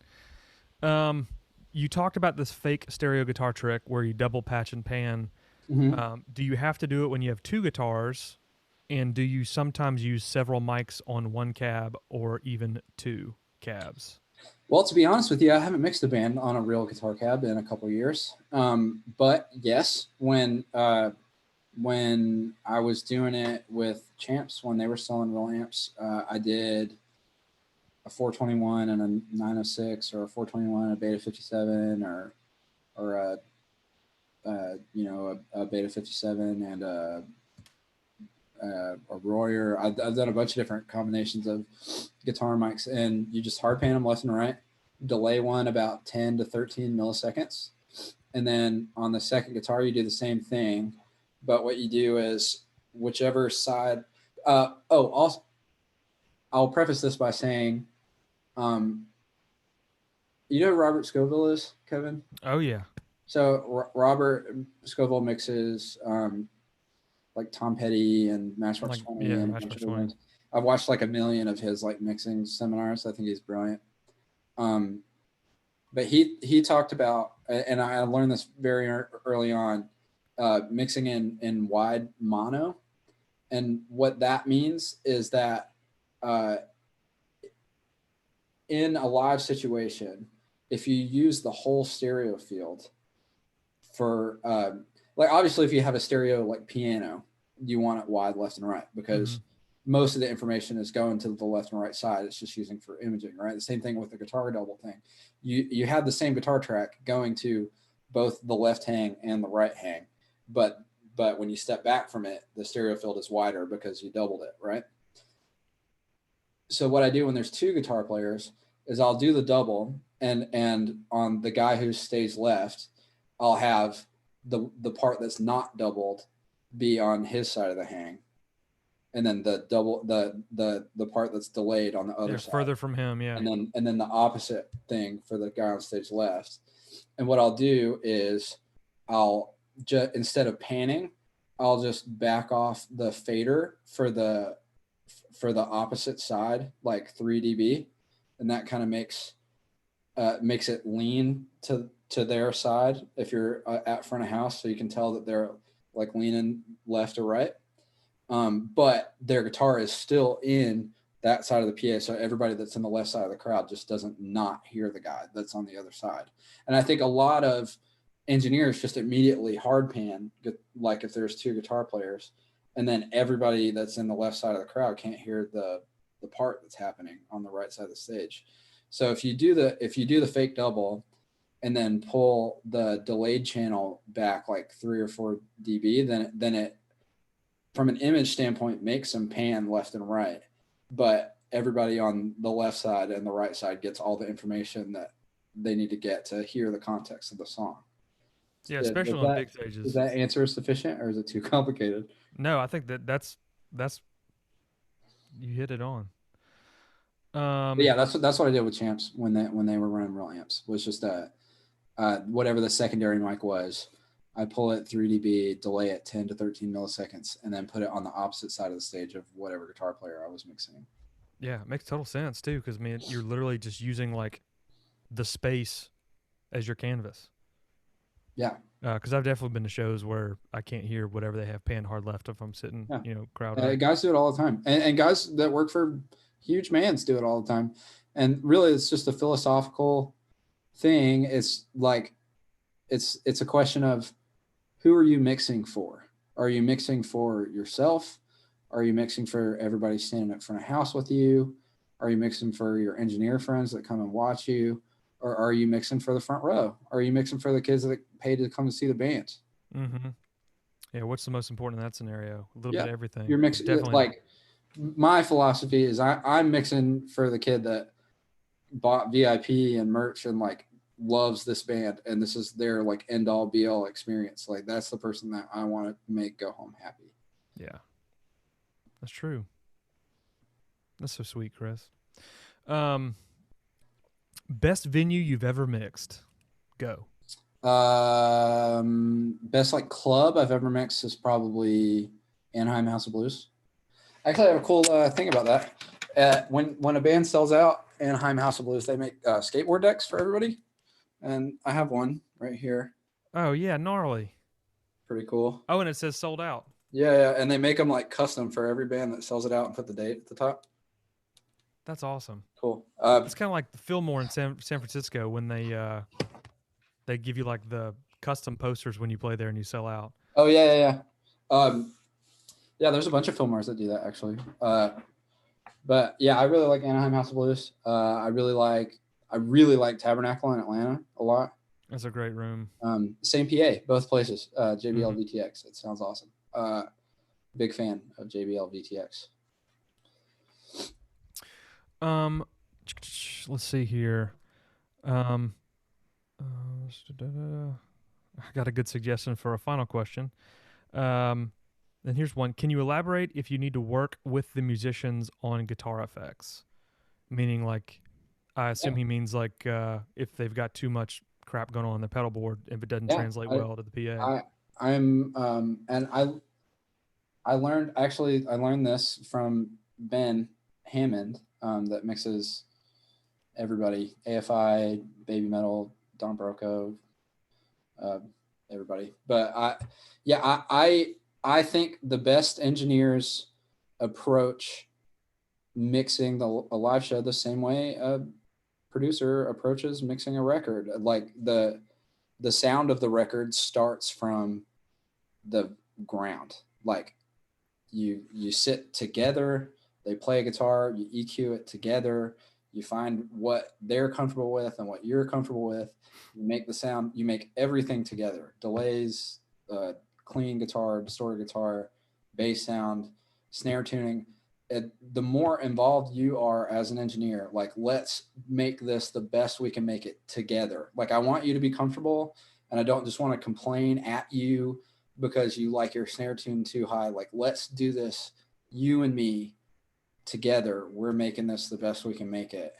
You talked about this fake stereo guitar trick where you double patch and pan. Mm-hmm. Do you have to do it when you have two guitars? And do you sometimes use several mics on one cab or even two cabs? Well, to be honest with you, I haven't mixed a band on a real guitar cab in a couple of years. But yes, when I was doing it with Champs, when they were selling real amps, I did a 421 and a 906, or a 421 and a Beta 57, or a Beta 57 and a Royer. I've done a bunch of different combinations of guitar mics, and you just hard pan them left and right, delay one about 10 to 13 milliseconds, and then on the second guitar you do the same thing, but what you do is whichever side. Also, I'll preface this by saying, you know who Robert Scoville is, Kevin? Oh yeah. So Robert Scoville mixes like Tom Petty and Matchbox Like 20 yeah, and a bunch Matchbox of other 20. ones. I've watched like a million of his like mixing seminars. I think he's brilliant. Um, but he talked about, and I learned this very early on, mixing in wide mono, and what that means is that in a live situation, if you use the whole stereo field for like, obviously if you have a stereo like piano, you want it wide left and right, because most of the information is going to the left and right side. It's just using for imaging, right? The same thing with the guitar double thing. You have the same guitar track going to both the left hang and the right hang, but when you step back from it, the stereo field is wider because you doubled it, right? So what I do when there's two guitar players is I'll do the double, and on the guy who stays left, I'll have the part that's not doubled be on his side of the hang, and then the part that's delayed on the other side, further from him, yeah. and then the opposite thing for the guy on stage left. And what I'll do is I'll just, instead of panning, I'll just back off the fader for the opposite side like 3 dB, and that kind of makes it lean to their side if you're at front of house, so you can tell that they're like leaning left or right. But their guitar is still in that side of the PA, so everybody that's in the left side of the crowd just doesn't not hear the guy that's on the other side. And I think a lot of engineers just immediately hard pan, like if there's two guitar players, and then everybody that's in the left side of the crowd can't hear the part that's happening on the right side of the stage. So if you do the fake double and then pull the delayed channel back like 3 or 4 dB, then it, from an image standpoint, makes them pan left and right, but everybody on the left side and the right side gets all the information that they need to get to hear the context of the song. Yeah, especially on big stages. Is that answer sufficient, or is it too complicated? No, I think that's you hit it on. But yeah, that's what I did with Champs when they were running real amps, was just whatever the secondary mic was, I pull it 3 dB, delay it 10 to 13 milliseconds, and then put it on the opposite side of the stage of whatever guitar player I was mixing. Yeah, it makes total sense too, because I mean, you're literally just using like the space as your canvas. Yeah. Because I've definitely been to shows where I can't hear whatever they have panned hard left if I'm sitting, Yeah. crowd right. Guys do it all the time, and guys that work for huge bands do it all the time. And really, it's just a philosophical thing. It's like it's a question of who are you mixing for? Are you mixing for yourself? Are you mixing for everybody standing up front of house with you? Are you mixing for your engineer friends that come and watch you? Or are you mixing for the front row? Are you mixing for the kids that pay to come to see the band? Mm-hmm. Yeah, what's the most important in that scenario? A little bit of everything. You're mixing. Definitely. Like my philosophy is I'm mixing for the kid that bought VIP and merch and like loves this band, and this is their like end all be all experience. Like that's the person that I want to make go home happy. Yeah, that's true. That's so sweet, Chris. Best venue you've ever mixed? Go. Best like club I've ever mixed is probably Anaheim House of Blues. Actually, I have a cool thing about that. When a band sells out Anaheim House of Blues, they make skateboard decks for everybody, and I have one right here. Oh yeah, gnarly. Pretty cool. Oh, and it says sold out. Yeah, and they make them like custom for every band that sells it out and put the date at the top. That's awesome. Cool. It's kind of like the Fillmore in San Francisco when they give you like the custom posters when you play there and you sell out. Oh yeah. Yeah, there's a bunch of Fillmores that do that actually. But yeah, I really like Anaheim House of Blues. I really like Tabernacle in Atlanta a lot. That's a great room. Same PA, both places. JBL VTX. It sounds awesome. Big fan of JBL VTX. Let's see here. I got a good suggestion for a final question. And here's one. Can you elaborate if you need to work with the musicians on guitar effects? Meaning like, I assume he means like if they've got too much crap going on the pedal board, if it doesn't translate well to the PA. I learned this from Ben Hammond that mixes everybody, AFI, Baby Metal, Don Broco, everybody. But I think the best engineers approach mixing a live show the same way a producer approaches mixing a record. Like the sound of the record starts from the ground. Like you sit together, they play a guitar, you EQ it together, you find what they're comfortable with and what you're comfortable with. You make the sound, you make everything together. Delays, clean guitar, distorted guitar, bass sound, snare tuning. The more involved you are as an engineer, like let's make this the best we can make it together. Like I want you to be comfortable, and I don't just want to complain at you because you like your snare tune too high. Like let's do this, you and me together. We're making this the best we can make it.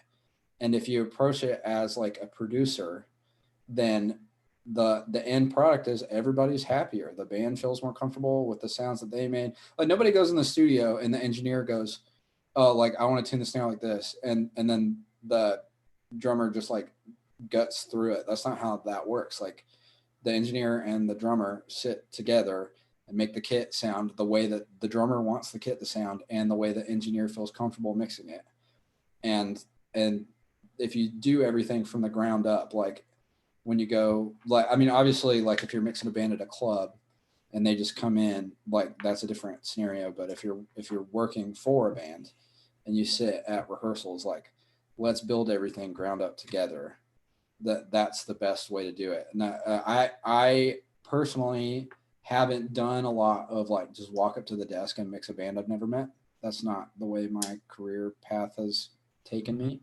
And if you approach it as like a producer, then the end product is everybody's happier. The band feels more comfortable with the sounds that they made. Like nobody goes in the studio and the engineer goes, oh, like I want to tune the snare like this. And then the drummer just like guts through it. That's not how that works. Like the engineer and the drummer sit together and make the kit sound the way that the drummer wants the kit to sound and the way the engineer feels comfortable mixing it. And if you do everything from the ground up, like when you go, like, I mean, obviously, like if you're mixing a band at a club and they just come in, like that's a different scenario. But if you're working for a band and you sit at rehearsals, like let's build everything ground up together. That's the best way to do it. And I personally haven't done a lot of like just walk up to the desk and mix a band I've never met. That's not the way my career path has taken me.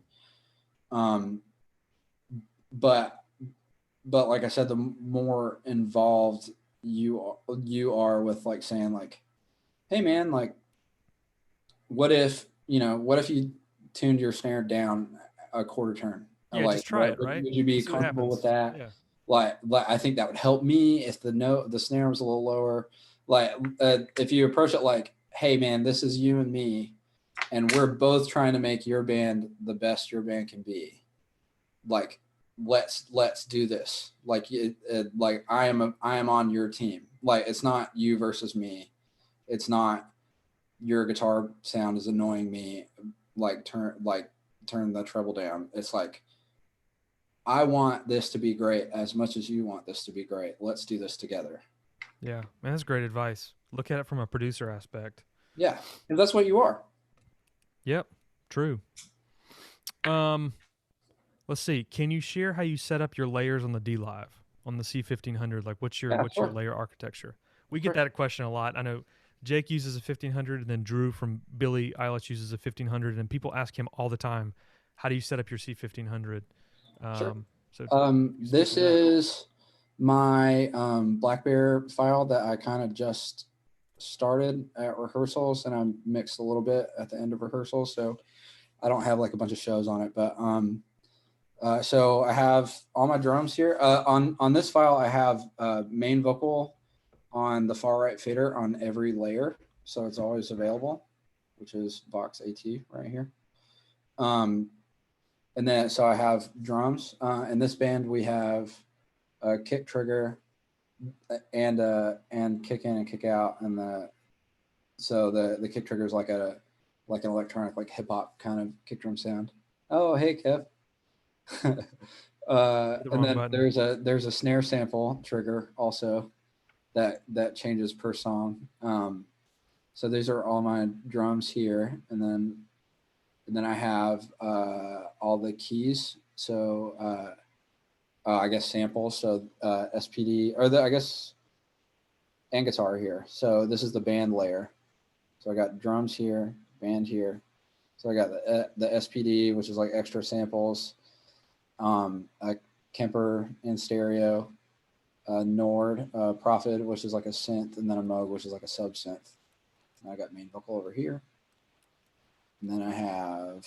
But like I said, the more involved you are with like saying like, hey man, like what if you tuned your snare down a quarter turn? Yeah, like, just try it, right? Would you be comfortable with that? Yeah. Like I think that would help me if the snare was a little lower. Like if you approach it like, hey man, this is you and me, and we're both trying to make your band the best your band can be. Like let's do this. Like like I am on your team. Like it's not you versus me. It's not your guitar sound is annoying me. Like turn the treble down. It's like I want this to be great as much as you want this to be great. Let's do this together. Yeah, man, that's great advice. Look at it from a producer aspect. Yeah, and that's what you are. Yep, true. Um, let's see. Can you share how you set up your layers on the dLive on the C1500? Like, what's your Yeah, your sure. layer architecture? We get Sure. that question a lot. I know Jake uses a 1500, and then Drew from Billy Eilish uses a 1500, and people ask him all the time, "How do you set up your C1500?" Sure. So speak This to that. is my Blackbear file that I kind of just started at rehearsals, and I mixed a little bit at the end of rehearsals. So I don't have like a bunch of shows on it, but so I have all my drums here. On this file, I have main vocal on the far right fader on every layer, so it's always available, which is Vox AT right here. And then so I have drums. In this band, we have a kick trigger and kick in and kick out, and the kick trigger is like an electronic like hip hop kind of kick drum sound. Oh hey Kev. The And wrong then button. there's a snare sample trigger also that changes per song. So these are all my drums here, and then I have all the keys. So I guess samples. So SPD or I guess and guitar here. So this is the band layer. So I got drums here, band here. So I got the SPD, which is like extra samples, a Kemper in stereo, a Nord, Prophet, which is like a synth, and then a Moog, which is like a sub synth. And I got main vocal over here. And then I have,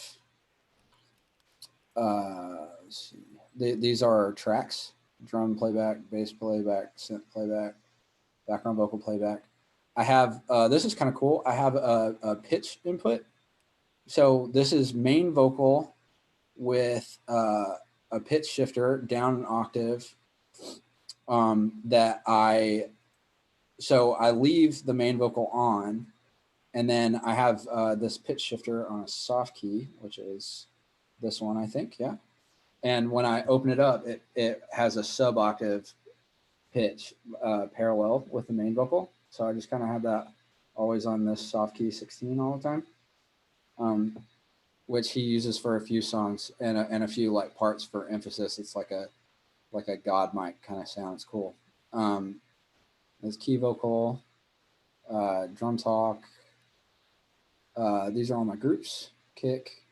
let's see, these are tracks: drum playback, bass playback, synth playback, background vocal playback. I have, this is kind of cool. I have a pitch input. So this is main vocal with a pitch shifter down an octave that so I leave the main vocal on, and then I have this pitch shifter on a soft key, which is this one, I think. Yeah. And when I open it up, it has a sub octave pitch parallel with the main vocal. So I just kind of have that always on this soft key 16 all the time, which he uses for a few songs and a few like parts for emphasis. It's like a God mic kind of sound. It's cool. There's key vocal, drum talk. These are all my groups: kick,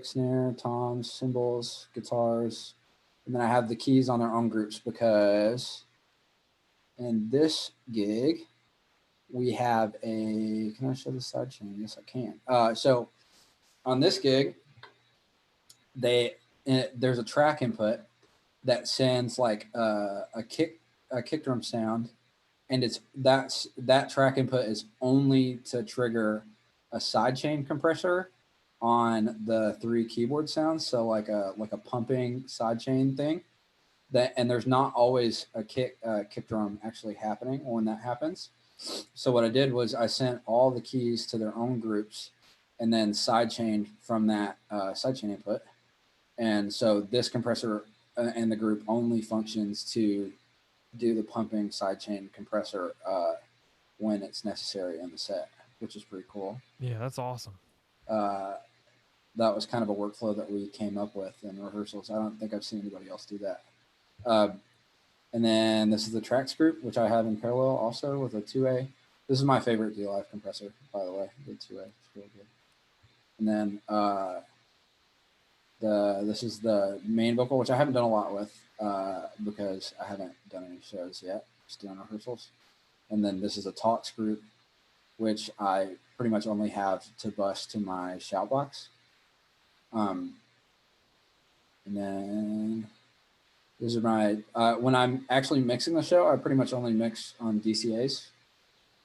snare, toms, cymbals, guitars, and then I have the keys on their own groups because in this gig we have a. Can I show the side chain? Yes, I can. So on this gig, there's a track input that sends like a kick drum sound, and that track input is only to trigger a sidechain compressor on the 3 keyboard sounds. So like a pumping sidechain thing. And there's not always a kick drum actually happening when that happens. So what I did was I sent all the keys to their own groups, and then sidechained from that sidechain input. And so this compressor and the group only functions to do the pumping sidechain compressor when it's necessary in the set, which is pretty cool. Yeah, that's awesome. That was kind of a workflow that we came up with in rehearsals. I don't think I've seen anybody else do that. And then this is the tracks group, which I have in parallel also with a 2A. This is my favorite dLive compressor, by the way, the 2A. It's really good. And then this is the main vocal, which I haven't done a lot with because I haven't done any shows yet, just doing rehearsals. And then this is a talks group, which I pretty much only have to bus to my shout box. And then these are my, when I'm actually mixing the show, I pretty much only mix on DCAs.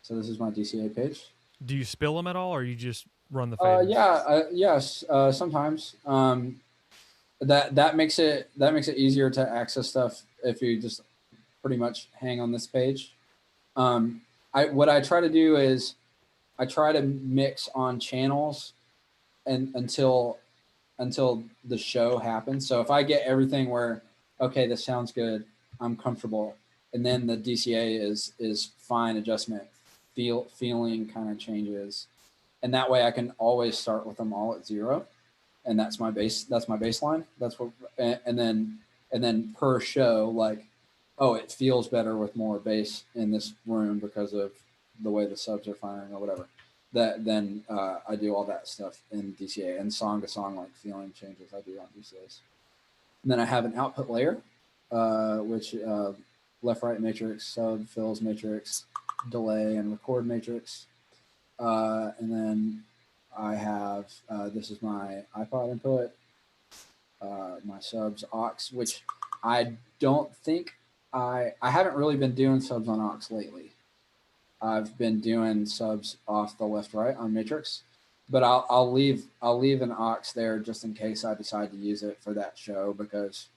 So this is my DCA page. Do you spill them at all, or you just run the faders? Yes, sometimes. that makes it easier to access stuff if you just pretty much hang on this page. What I try to do is I try to mix on channels and until the show happens. So if I get everything where, okay, this sounds good, I'm comfortable, and then the DCA is fine adjustment, feeling kind of changes, and that way I can always start with them all at 0, and that's my baseline. That's what, and then per show, like, oh, it feels better with more bass in this room because of the way the subs are firing or whatever. That then I do all that stuff in DCA, and song to song, like feeling changes I do on DCAs. And then I have an output layer, which left, right matrix, sub, fills matrix, delay, and record matrix. And then I have, this is my iPod input, my subs aux, which I don't think I haven't really been doing subs on aux lately. I've been doing subs off the left right on matrix, but I'll leave an aux there just in case I decide to use it for that show, because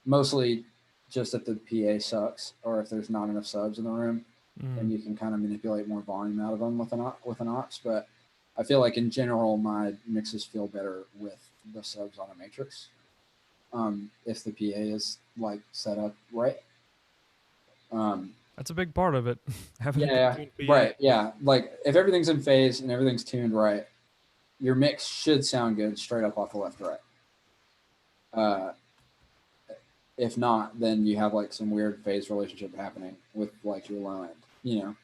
mostly just if the PA sucks or if there's not enough subs in the room, then you can kind of manipulate more volume out of them with an aux. But I feel like in general my mixes feel better with the subs on a matrix, if the PA is like set up right. That's a big part of it. Yeah, right. Yeah, like if everything's in phase and everything's tuned right, your mix should sound good straight up off the left right. If not, then you have like some weird phase relationship happening with like your low end, you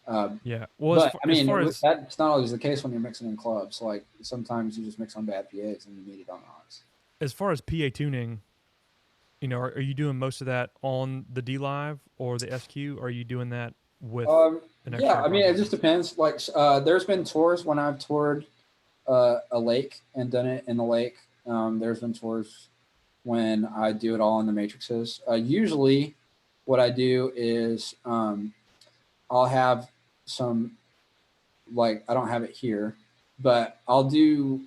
know. Yeah. Well, but I mean, that's not always the case when you're mixing in clubs. Like sometimes you just mix on bad PAs and you need it on aux. As far as PA tuning, you know, are you doing most of that on the dLive or the SQ? Or are you doing that with an extra? Yeah, I mean, it just depends. Like, there's been tours when I've toured a lake and done it in the lake. There's been tours when I do it all in the matrices. Usually, what I do is I'll have some, like, I don't have it here, but I'll do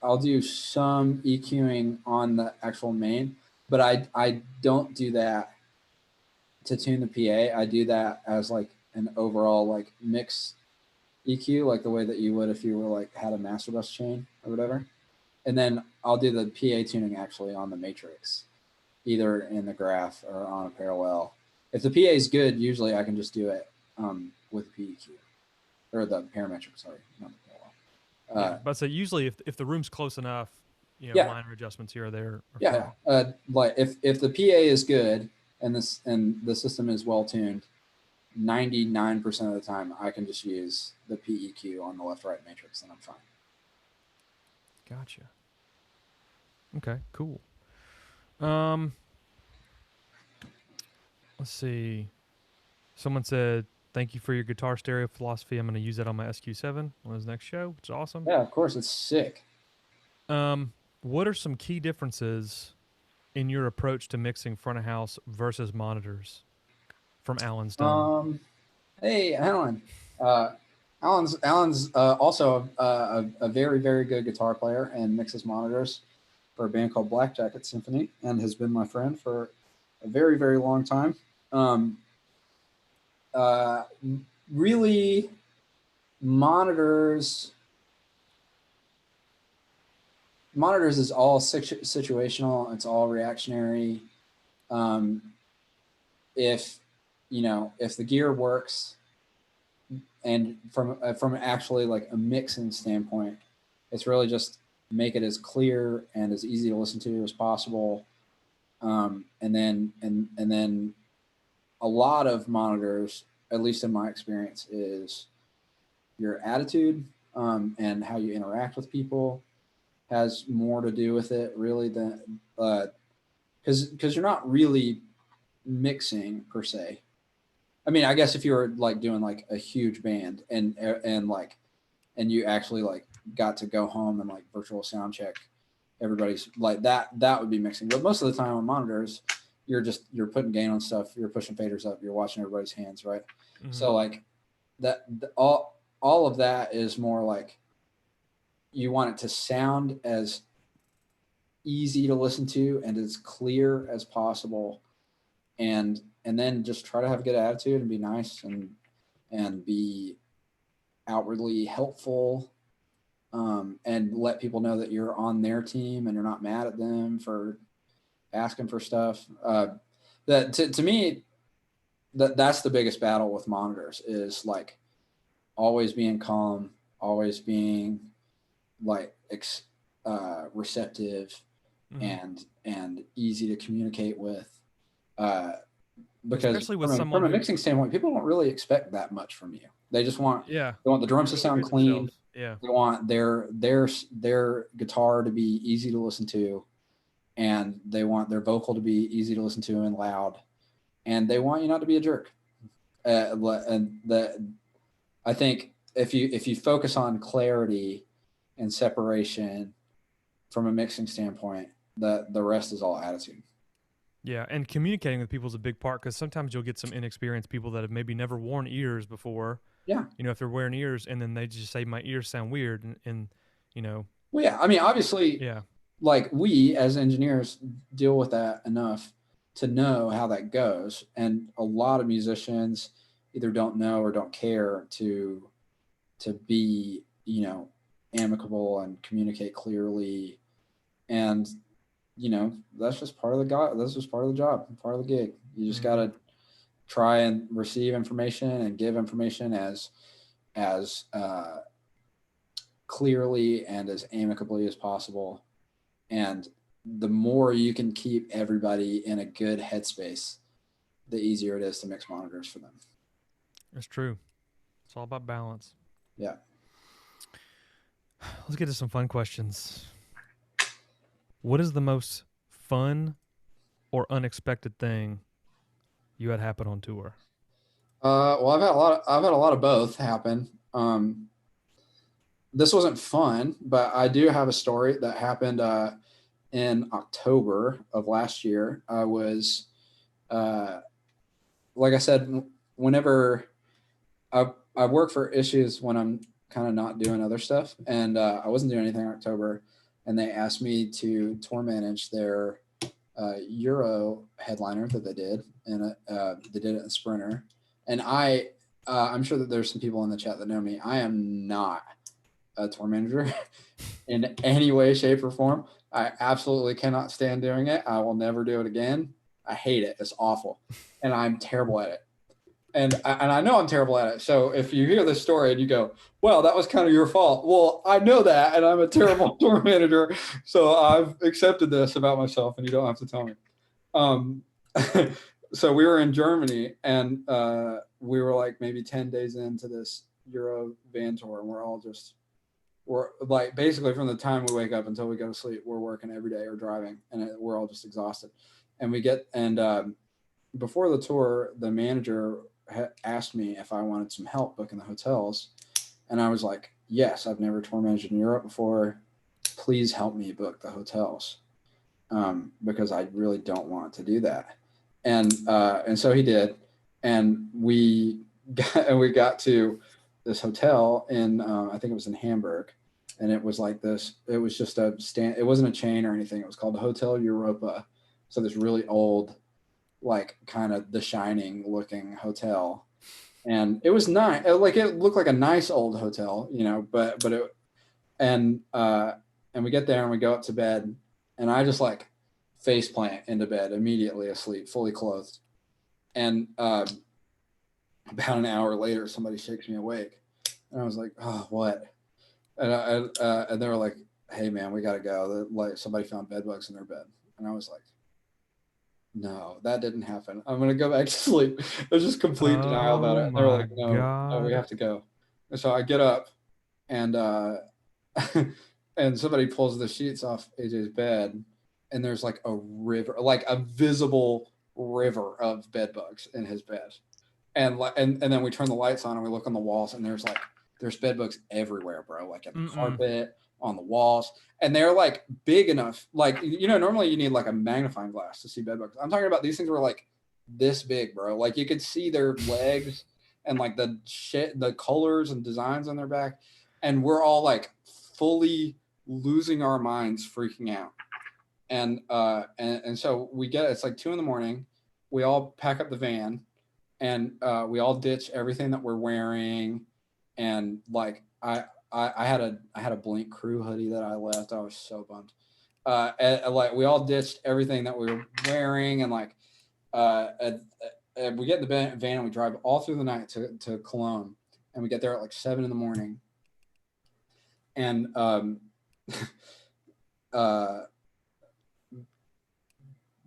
some EQing on the actual main, but I don't do that to tune the PA. I do that as like an overall like mix EQ, like the way that you would if you were like had a master bus chain or whatever. And then I'll do the PA tuning actually on the matrix, either in the graph or on a parallel. If the PA is good, usually I can just do it with PEQ or the parametric. Sorry, not the parallel. But so usually, if the room's close enough, you know, minor adjustments here or there. Yeah. Like if the PA is good and the system is well tuned, 99% of the time I can just use the PEQ on the left right matrix and I'm fine. Gotcha. Okay, cool. Let's see. Someone said, "Thank you for your guitar stereo philosophy. I'm going to use that on my SQ7 on his next show." Which is awesome. Yeah, of course, it's sick. What are some key differences in your approach to mixing front of house versus monitors? From Allen Stone. Hey, Allen. Allen's also a very, very good guitar player and mixes monitors for a band called Black Jacket Symphony, and has been my friend for a very, very long time. Really, monitors is all situational. It's all reactionary. If the gear works, and from actually like a mixing standpoint, it's really just make it as clear and as easy to listen to as possible. And then a lot of monitors, at least in my experience, is your attitude and how you interact with people has more to do with it really than because you're not really mixing per se. I mean, I guess if you were like doing like a huge band and you actually like got to go home and like virtual sound check everybody's like that would be mixing. But most of the time on monitors, you're putting gain on stuff, you're pushing faders up, you're watching everybody's hands, right? Mm-hmm. So like all of that is more like you want it to sound as easy to listen to and as clear as possible, and then just try to have a good attitude and be nice and be outwardly helpful, and let people know that you're on their team and you're not mad at them for asking for stuff. That to me, that's the biggest battle with monitors, is like always being calm, always being like receptive and easy to communicate with. Because especially with someone from a mixing standpoint, people don't really expect that much from you. They just want they want the drums to sound clean. Yeah. They want their guitar to be easy to listen to, and they want their vocal to be easy to listen to and loud, and they want you not to be a jerk. And I think if you focus on clarity and separation from a mixing standpoint, the rest is all attitude. Yeah, and communicating with people is a big part, because sometimes you'll get some inexperienced people that have maybe never worn ears before. Yeah. You know, if they're wearing ears and then they just say my ears sound weird, and Well, yeah. I mean, obviously, yeah, like we as engineers deal with that enough to know how that goes, and a lot of musicians either don't know or don't care to be amicable and communicate clearly, and that's just part of the job, part of the gig. You just got to try and receive information and give information as clearly and as amicably as possible. And the more you can keep everybody in a good headspace, the easier it is to mix monitors for them. That's true. It's all about balance. Yeah. Let's get to some fun questions. What is the most fun or unexpected thing you had happen on tour? Well, I've had a lot of both happen. This wasn't fun, but I do have a story that happened in October of last year. I was, like I said, whenever I work for Issues when I'm kind of not doing other stuff, and I wasn't doing anything in October, and they asked me to tour manage their Euro headliner that they did, and they did it in Sprinter. And I'm sure that there's some people in the chat that know me. I am not a tour manager in any way, shape, or form. I absolutely cannot stand doing it. I will never do it again. I hate it. It's awful, and I'm terrible at it. And I know I'm terrible at it. So if you hear this story and you go, well, that was kind of your fault. Well, I know that, and I'm a terrible tour manager. So I've accepted this about myself, and you don't have to tell me. So we were in Germany, and we were like maybe 10 days into this Euro van tour, and we're like basically from the time we wake up until we go to sleep, we're working every day or driving, and we're all just exhausted. And before the tour, the manager asked me if I wanted some help booking the hotels, and I was like, yes, I've never tour managed in Europe before. Please help me book the hotels, because I really don't want to do that. And so he did, and we got to this hotel in I think it was in Hamburg, and it was like this. It was just it wasn't a chain or anything. It was called Hotel Europa. So this really old, like kind of The Shining looking hotel, and it was nice. Like it looked like a nice old hotel, but it, and we get there and we go up to bed, and I just like face plant into bed immediately, asleep, fully clothed. And about an hour later, somebody shakes me awake, and I was like, oh, what? And they were like, hey man, we gotta go. Like somebody found bed bugs in their bed. And I was like, no, that didn't happen. I'm gonna go back to sleep. There's just complete denial about it. They were like, no, we have to go. And so I get up, and and somebody pulls the sheets off AJ's bed, and there's like a river, like a visible river of bed bugs in his bed. And then we turn the lights on and we look on the walls, and there's bed bugs everywhere, bro. Like in the carpet, on the walls, and they're like big enough. Like, normally you need like a magnifying glass to see bed bugs. I'm talking about these things were like this big, bro. Like you could see their legs and like the colors and designs on their back. And we're all like fully losing our minds, freaking out. and so we get it's like 2 a.m. We all pack up the van, and we all ditch everything that we're wearing, and like I had a Blink Crew hoodie that I left. I was so bummed. And like we all ditched everything that we were wearing, and like we get in the van and we drive all through the night to Cologne, and we get there at like 7 a.m. and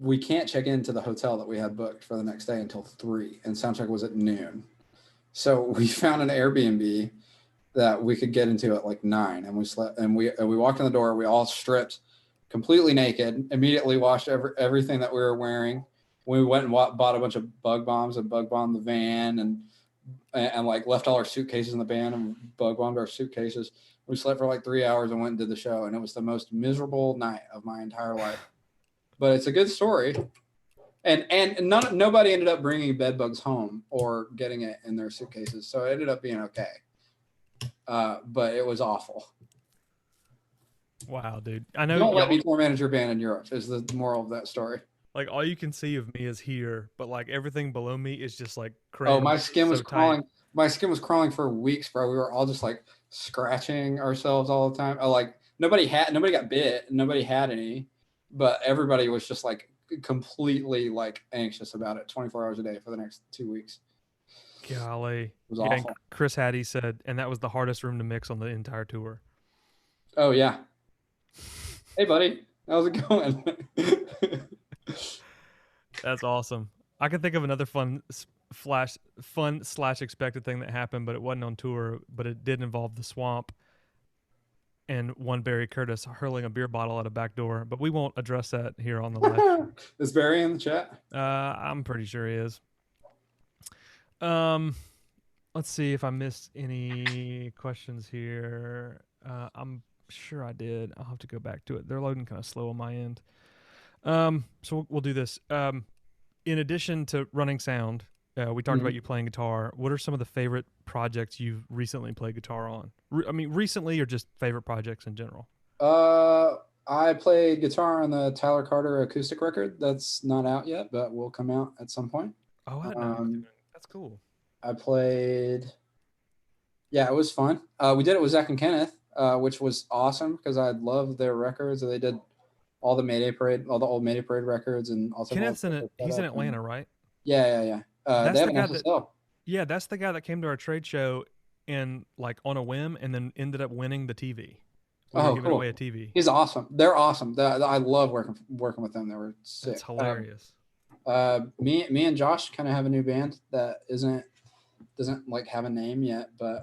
we can't check into the hotel that we had booked for the next day until 3, and soundcheck was at noon. So we found an Airbnb that we could get into at like 9, and we slept, and we walked in the door. We all stripped, completely naked, immediately washed everything that we were wearing. We went and bought a bunch of bug bombs and bug bombed the van, and like left all our suitcases in the van and bug bombed our suitcases. We slept for like 3 hours and went and did the show, and it was the most miserable night of my entire life. But it's a good story, and nobody ended up bringing bed bugs home or getting it in their suitcases, so it ended up being okay. But it was awful. Wow, dude! I know. Don't let me tour manage your band in Europe is the moral of that story. Like all you can see of me is here, but like everything below me is just like crazy. Oh, my skin was crawling. Tight. My skin was crawling for weeks, bro. We were all just like scratching ourselves all the time. Like nobody got bit, nobody had any, but everybody was just like completely like anxious about it 24 hours a day for the next 2 weeks. Golly. It was awful. Chris Hattie said, and that was the hardest room to mix on the entire tour. Oh yeah. Hey buddy, how's it going? That's awesome. I can think of another fun / expected thing that happened, but it wasn't on tour, but it did involve the swamp and one Barry Curtis hurling a beer bottle at a back door, but we won't address that here on the live. Is Barry in the chat? I'm pretty sure he is. Let's see if I missed any questions here. I'm sure I did. I'll have to go back to it. They're loading kind of slow on my end. So we'll do this. In addition to running sound, we talked about you playing guitar. What are some of the favorite projects you've recently played guitar on? I mean, recently or just favorite projects in general? I played guitar on the Tyler Carter acoustic record. That's not out yet, but will come out at some point. Oh, I know. That's cool. I played. Yeah, it was fun. We did it with Zach and Kenneth, which was awesome because I loved their records. They did all the Mayday Parade, all the old Mayday Parade records, and also Kenneth's he's in Atlanta, right? Yeah. They have an SSL. Yeah, that's the guy that came to our trade show and like on a whim, and then ended up winning the TV. Giving away a TV. He's awesome. They're awesome. I love working with them. They were sick. It's hilarious. Me and Josh kind of have a new band that doesn't like have a name yet, but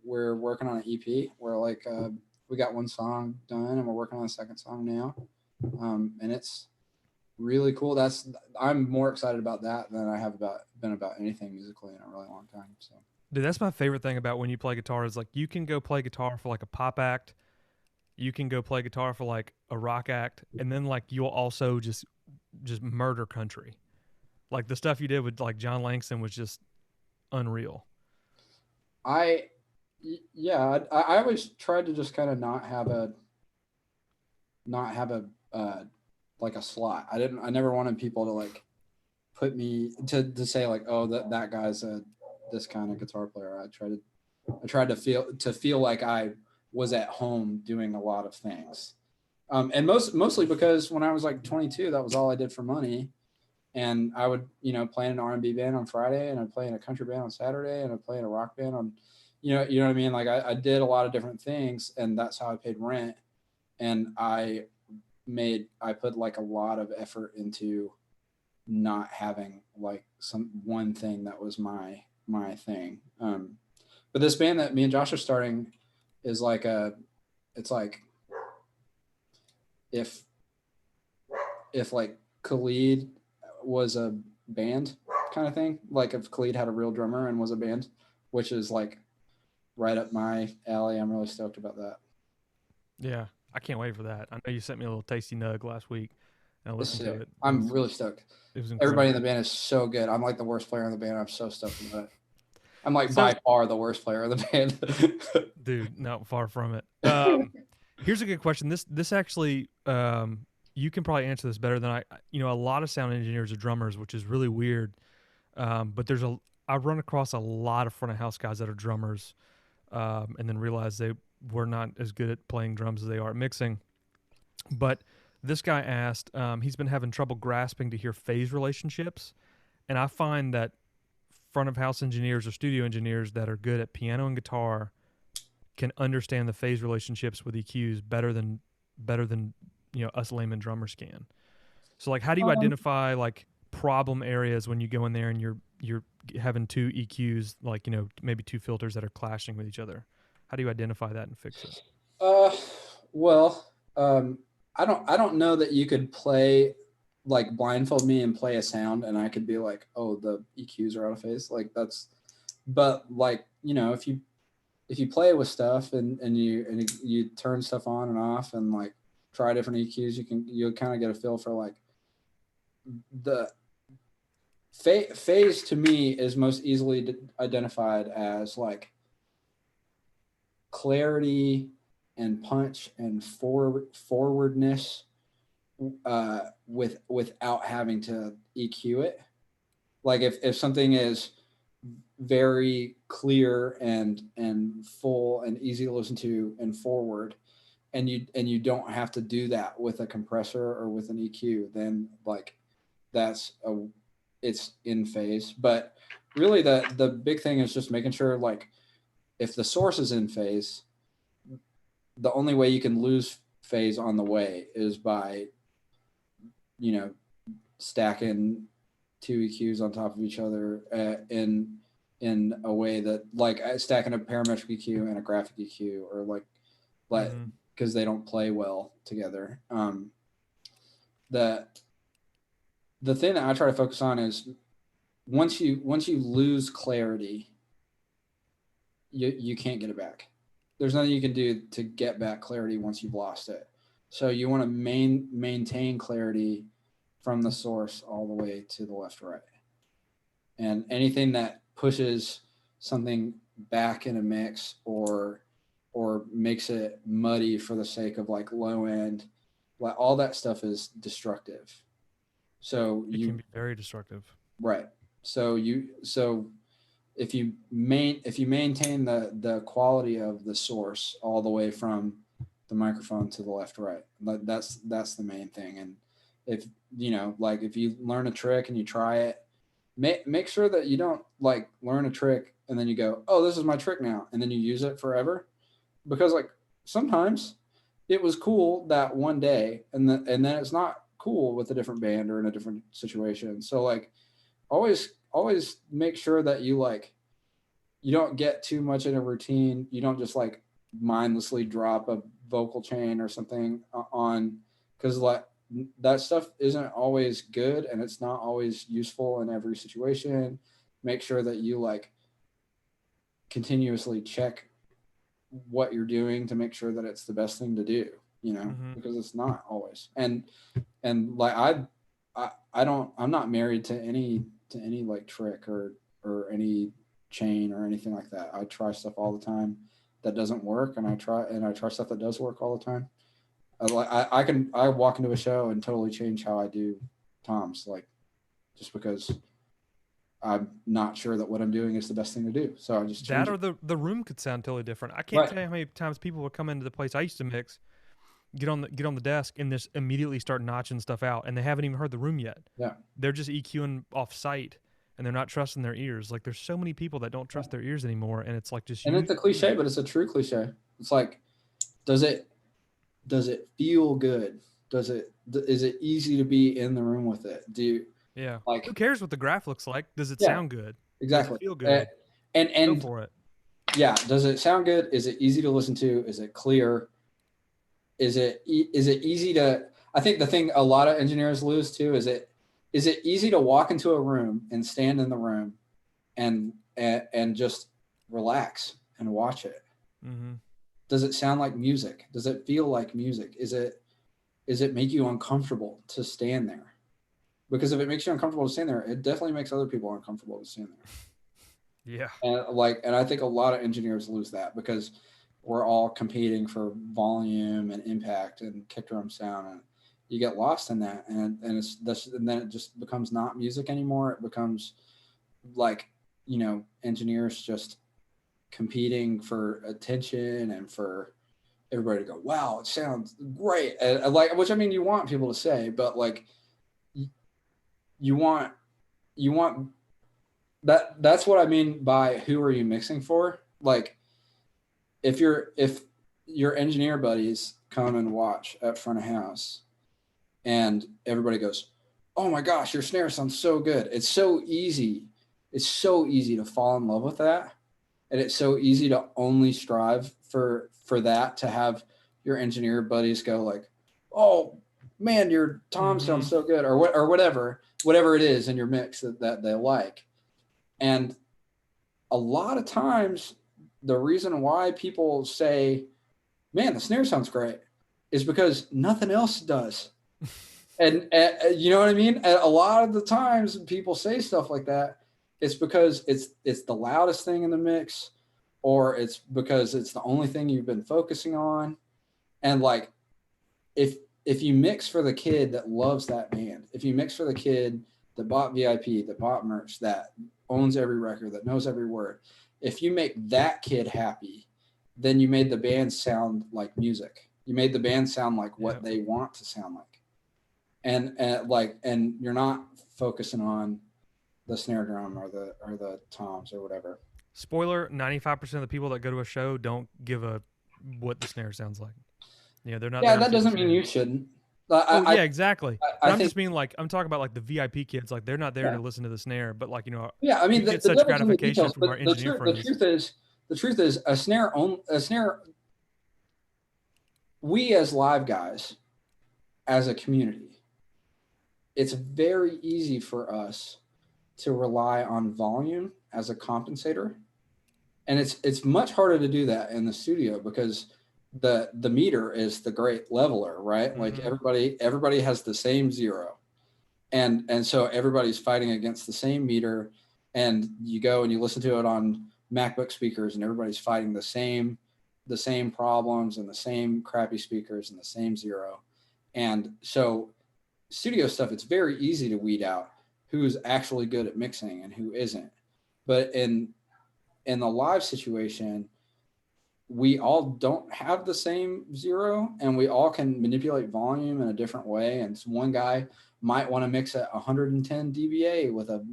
we're working on an EP. We're like we got one song done, and we're working on a second song now, and it's really cool. I'm more excited about that than I have been about anything musically in a really long time. So, dude, that's my favorite thing about when you play guitar is like you can go play guitar for like a pop act, you can go play guitar for like a rock act, and then like you'll also just murder country. Like the stuff you did with like John Langston was just unreal. I always tried to just kind of not have a like a slot. I never wanted people to like put me to say like, oh, that guy's this kind of guitar player. I tried to feel like I was at home doing a lot of things. And mostly because when I was like 22, that was all I did for money. And I would, play in an R&B band on Friday, and I'd play in a country band on Saturday, and I'd play in a rock band on, you know what I mean? Like I did a lot of different things, and that's how I paid rent. And I put like a lot of effort into not having like some one thing that was my thing. But this band that me and Josh are starting is like it's like if like Khalid was a band kind of thing, like if Khalid had a real drummer and was a band, which is like right up my alley. I'm really stoked about that. Yeah, I can't wait for that. I know you sent me a little tasty nug last week, and I listened to it. I'm really stoked. It was incredible. Everybody in the band is so good. I'm like the worst player in the band. I'm so stoked about it. I'm like by far the worst player in the band. Dude, no, far from it. Here's a good question. This actually you can probably answer this better than I. A lot of sound engineers are drummers, which is really weird. But I've run across a lot of front of house guys that are drummers, and then realize they were not as good at playing drums as they are at mixing. But this guy asked, he's been having trouble grasping to hear phase relationships, and I find that front of house engineers or studio engineers that are good at piano and guitar can understand the phase relationships with EQs better than us layman drummers can. So like, how do you Um, identify like problem areas when you go in there and you're having two EQs, like maybe two filters that are clashing with each other? How do you identify that and fix it? uh, well, I don't know that you could play like blindfold me and play a sound and I could be like, oh, the EQs are out of phase. Like that's, but like, if you play with stuff and you turn stuff on and off and like try different EQs, you'll kind of get a feel for like the phase to me is most easily identified as like clarity and punch and forwardness without having to EQ it. Like if something is very clear and full and easy to listen to and forward, and you don't have to do that with a compressor or with an EQ, then like it's in phase. But really the big thing is just making sure like if the source is in phase, the only way you can lose phase on the way is by stacking two EQs on top of each other in a way that like stacking a parametric EQ and a graphic EQ or like because they don't play well together. The thing that I try to focus on is once you lose clarity, you can't get it back. There's nothing you can do to get back clarity once you've lost it. So you want to maintain clarity from the source all the way to the left, right. And anything that pushes something back in a mix or makes it muddy for the sake of like low end, like all that stuff is destructive. So it can be very destructive. Right. So if you maintain the quality of the source all the way from the microphone to the left, right, that's the main thing. And if like if you learn a trick and you try it, make sure that you don't like learn a trick and then you go, oh, this is my trick now, and then you use it forever, because like sometimes it was cool that one day and then it's not cool with a different band or in a different situation. So like always make sure that you don't get too much in a routine. You don't just like mindlessly drop a vocal chain or something on, because like that stuff isn't always good and it's not always useful in every situation. Make sure that you like continuously check what you're doing to make sure that it's the best thing to do, because it's not always. And like I'm not married to any like trick or any chain or anything like that. I try stuff all the time that doesn't work, and I try stuff that does work all the time. I walk into a show and totally change how I do toms, like just because I'm not sure that what I'm doing is the best thing to do. So I just change That, or it. the room could sound totally different. I can't Right. tell you how many times people would come into the place I used to mix, get on the desk, and just immediately start notching stuff out, and they haven't even heard the room yet. Yeah. They're just EQing off site, and they're not trusting their ears. Like there's so many people that don't trust their ears anymore, and it's like just And it's a cliche, but it's a true cliche. It's like, does it feel good? Is it easy to be in the room with it? Do you yeah. like? Who cares what the graph looks like? Does it Yeah, sound good? exactly. Does it feel good? Go And for it. yeah, does it sound good? Is it easy to listen to? Is it clear? Is it easy to? I think the thing a lot of engineers lose too is it easy to walk into a room and stand in the room and just relax and watch it. Mm-hmm. Does it sound like music? Does it feel like music? Is it make you uncomfortable to stand there? Because if it makes you uncomfortable to stand there, it definitely makes other people uncomfortable to stand there. Yeah. And I think a lot of engineers lose that because we're all competing for volume and impact and kick drum sound, you get lost in that, and it's this, and then it just becomes not music anymore. It becomes like, engineers just competing for attention and for everybody to go, wow, it sounds great. And like, which, I mean, you want people to say, but like, you want that's what I mean by who are you mixing for? Like, if your engineer buddies come and watch at front of house and everybody goes, oh my gosh, your snare sounds so good. It's so easy to fall in love with that. And it's so easy to only strive for that, to have your engineer buddies go like, oh man, your tom sounds so good, or whatever it is in your mix that they like. And a lot of times the reason why people say, man, the snare sounds great, is because nothing else does. and you know what I mean? And a lot of the times people say stuff like that, it's because it's the loudest thing in the mix, or it's because it's the only thing you've been focusing on. And like, if you mix for the kid that loves that band, if you mix for the kid that bought VIP, that bought merch, that owns every record, that knows every word, if you make that kid happy, then you made the band sound like music. You made the band sound like what they want to sound like. And you're not focusing on the snare drum or the toms or whatever. Spoiler: 95% of the people that go to a show don't give a what the snare sounds like. Yeah, they're not. Yeah, that doesn't mean you shouldn't. Yeah, exactly. I I'm think, just being like, I'm talking about like the VIP kids. Like, they're not there to listen to the snare, but like, yeah, I mean, we the get such devil's in the gratification details, from but our engineer friends. The truth is a snare. We as live guys, as a community, it's very easy for us to rely on volume as a compensator, and it's much harder to do that in the studio because the meter is the great leveler, right? Like, everybody has the same zero, and so everybody's fighting against the same meter, and you go and you listen to it on MacBook speakers, and everybody's fighting the same problems and the same crappy speakers and the same zero. And so studio stuff, it's very easy to weed out who's actually good at mixing and who isn't. But in the live situation, we all don't have the same zero, and we all can manipulate volume in a different way. And so one guy might want to mix at 110 dBA with a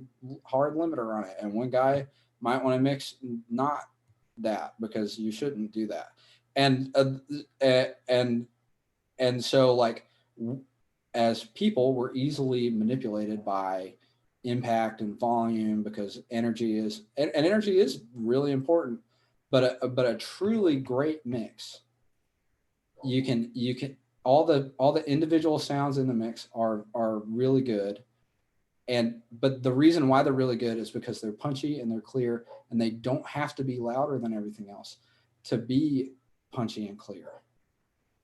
hard limiter on it, and one guy might want to mix not that, because you shouldn't do that. And so, like, as people, we're easily manipulated by impact and volume, because energy is really important. But a truly great mix, you can all the individual sounds in the mix are really good. But the reason why they're really good is because they're punchy and they're clear, and they don't have to be louder than everything else to be punchy and clear.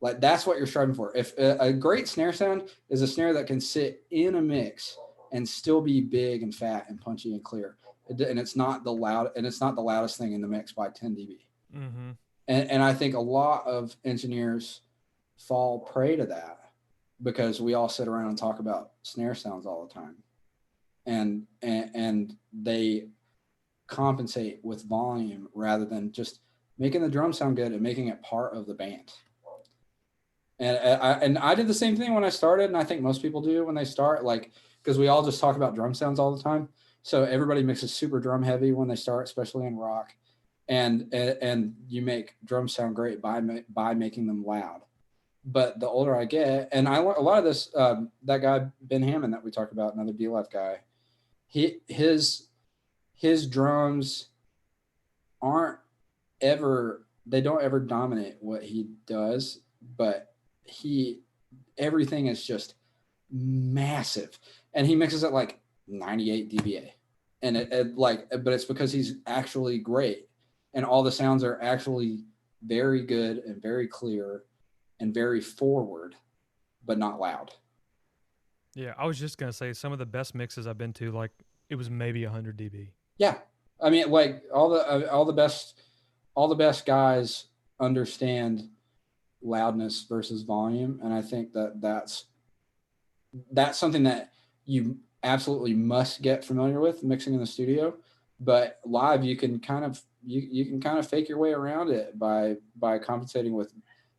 Like, that's what you're striving for. If a great snare sound is a snare that can sit in a mix and still be big and fat and punchy and clear, and it's not the loudest thing in the mix by 10 dB. Mm-hmm. And I think a lot of engineers fall prey to that, because we all sit around and talk about snare sounds all the time, and they compensate with volume rather than just making the drum sound good and making it part of the band. And I did the same thing when I started, and I think most people do when they start, like, because we all just talk about drum sounds all the time. So everybody mixes super drum heavy when they start, especially in rock, and you make drums sound great by making them loud. But the older I get, and I learned a lot of this, that guy Ben Hammond that we talked about, another dLive guy, his drums they don't ever dominate what he does, but everything is just massive, and he mixes it like 98 dBA, and but it's because he's actually great, and all the sounds are actually very good and very clear and very forward, but not loud. Yeah, I was just gonna say some of the best mixes I've been to, like, it was maybe 100 dB. Yeah, I mean, like, all the best guys understand loudness versus volume, and I think that's that's something that you absolutely must get familiar with, mixing in the studio. But live, you can kind of you can kind of fake your way around it by compensating with